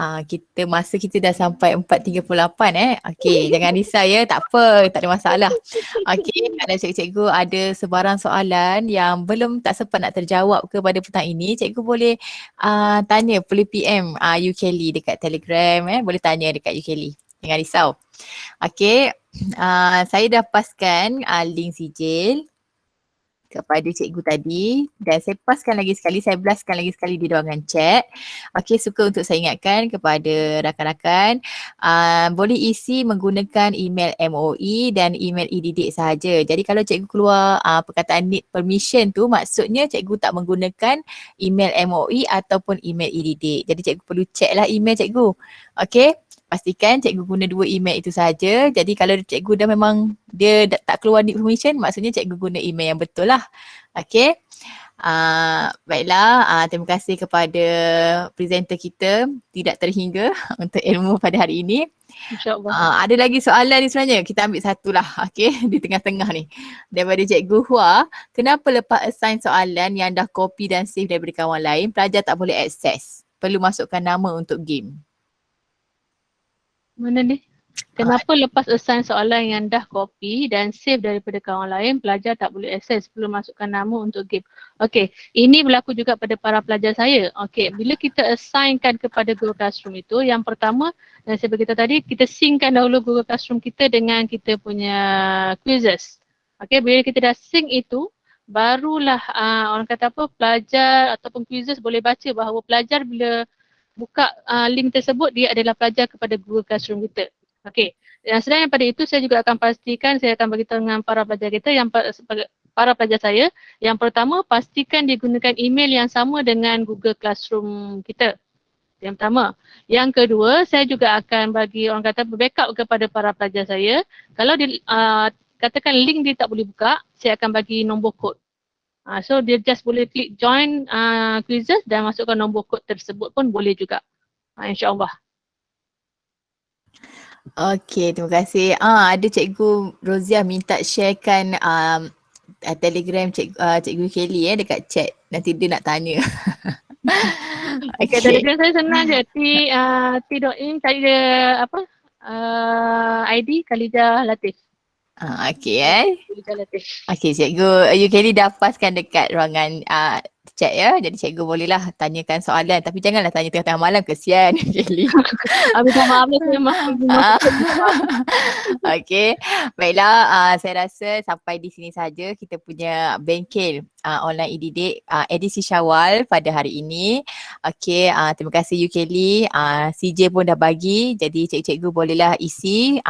masa kita dah sampai 4.38 Okey, jangan risau ya, tak apa, tak ada masalah. Okey, kalau cikgu-cikgu ada sebarang soalan yang belum tak sempat nak terjawab ke pada petang ini, cikgu boleh tanya, boleh PM Ukeli dekat Telegram boleh tanya dekat Ukeli. Jangan risau. Okey, saya dah paskan link sijil kepada cikgu tadi dan saya paskan lagi sekali, saya blastkan lagi sekali di ruangan chat. Okey, suka untuk saya ingatkan kepada rakan-rakan boleh isi menggunakan email MOE dan email e-didik sahaja. Jadi kalau cikgu keluar perkataan need permission tu, maksudnya cikgu tak menggunakan email MOE ataupun email e-didik. Jadi cikgu perlu check lah email cikgu. Okey, pastikan cikgu guna 2 email itu saja. Jadi kalau cikgu dah memang dia tak keluar need permission, maksudnya cikgu guna email yang betul lah. Okey. Baiklah, terima kasih kepada presenter kita tidak terhingga untuk ilmu pada hari ini. InsyaAllah. Ada lagi soalan ni sebenarnya, kita ambil satu lah, okey, di tengah-tengah ni. Daripada Cikgu Hua, kenapa lepas assign soalan yang dah copy dan save daripada kawan lain, pelajar tak boleh akses? Perlu masukkan nama untuk game. Mana ni? Kenapa lepas assign soalan yang dah copy dan save daripada kawan lain, pelajar tak boleh akses, perlu masukkan nama untuk game. Okey, ini berlaku juga pada para pelajar saya. Okey, bila kita assignkan kepada Google Classroom itu, yang pertama, dan saya beritahu tadi, kita synckan dahulu Google Classroom kita dengan kita punya quizzes. Okey, bila kita dah sync itu, barulah orang kata apa, pelajar ataupun quizzes boleh baca bahawa pelajar bila buka link tersebut, dia adalah pelajar kepada Google Classroom kita. Okey, dan selain daripada itu saya juga akan pastikan, saya akan beritahu dengan para pelajar kita, para pelajar saya, yang pertama pastikan digunakan email yang sama dengan Google Classroom kita. Yang pertama. Yang kedua, saya juga akan bagi orang kata backup kepada para pelajar saya. Kalau katakan link dia tak boleh buka, saya akan bagi nombor kod. So dia just boleh klik join quizzes dan masukkan nombor kod tersebut pun boleh juga. InsyaAllah. Okey, terima kasih. Ada Cikgu Rozia minta sharekan Telegram Cikgu Kelly dekat chat. Nanti dia nak tanya. Okay, Telegram saya senang je. T.in cari dia apa? ID Khalijah Latif. Okey Khalijah Latif. Okey, Cikgu Kelly dah paskan dekat ruangan chat ya. Jadi cikgu bolehlah tanyakan soalan, tapi janganlah tanya tengah-tengah malam, kesian Kelly. Minta maaf lah saya maaf. Okey, baiklah, saya rasa sampai di sini saja kita punya bengkel online e-didik edisi Syawal pada hari ini. Okey, terima kasih Kelly. CJ pun dah bagi, jadi cikgu-cikgu bolehlah isi.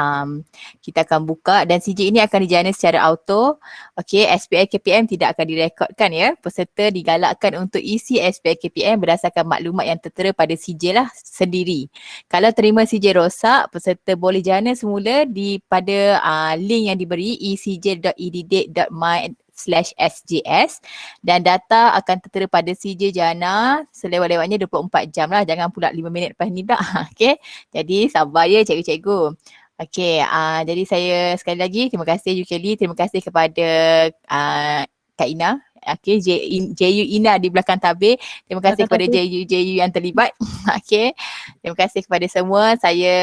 Kita akan buka dan CJ ini akan dijana secara auto. Okey, SPL KPM tidak akan direkodkan ya. Peserta digalakkan untuk isi SPL KPM berdasarkan maklumat yang tertera pada CJ lah sendiri. Kalau terima CJ rosak, peserta boleh jana semula pada link yang diberi ecj.edidik.my /SJS dan data akan tertera pada CJ Jana selewat-lewatnya 24 jam lah. Jangan pula 5 minit lepas ni tak. Okay. Jadi sabar ya cikgu-cikgu. Okey, jadi saya sekali lagi terima kasih Yukeli, terima kasih kepada Kak Ina. Okey, JU Ina di belakang tabir. Terima kasih kepada JU yang terlibat. Okey. Terima kasih kepada semua. Saya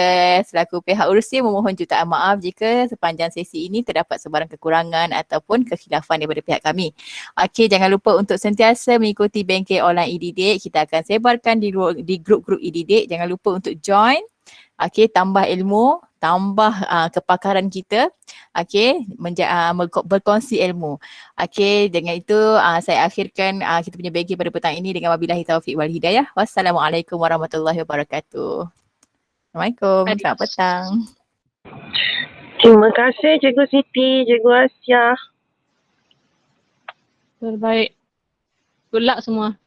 selaku pihak urusi memohon jutaan maaf jika sepanjang sesi ini terdapat sebarang kekurangan ataupun kekhilafan daripada pihak kami. Okey, jangan lupa untuk sentiasa mengikuti bengkel online e-didik. Kita akan sebarkan di grup-grup e-didik. Jangan lupa untuk join. Okey, tambah ilmu, tambah kepakaran kita. Okey, berkongsi ilmu. Okey, dengan itu saya akhirkan kita punya bengkel pada petang ini dengan wabillahi taufiq wal hidayah. Wassalamualaikum warahmatullahi wabarakatuh. Assalamualaikum. Selamat petang. Terima kasih Cikgu Siti, Cikgu Asia. Terbaik. Good luck semua.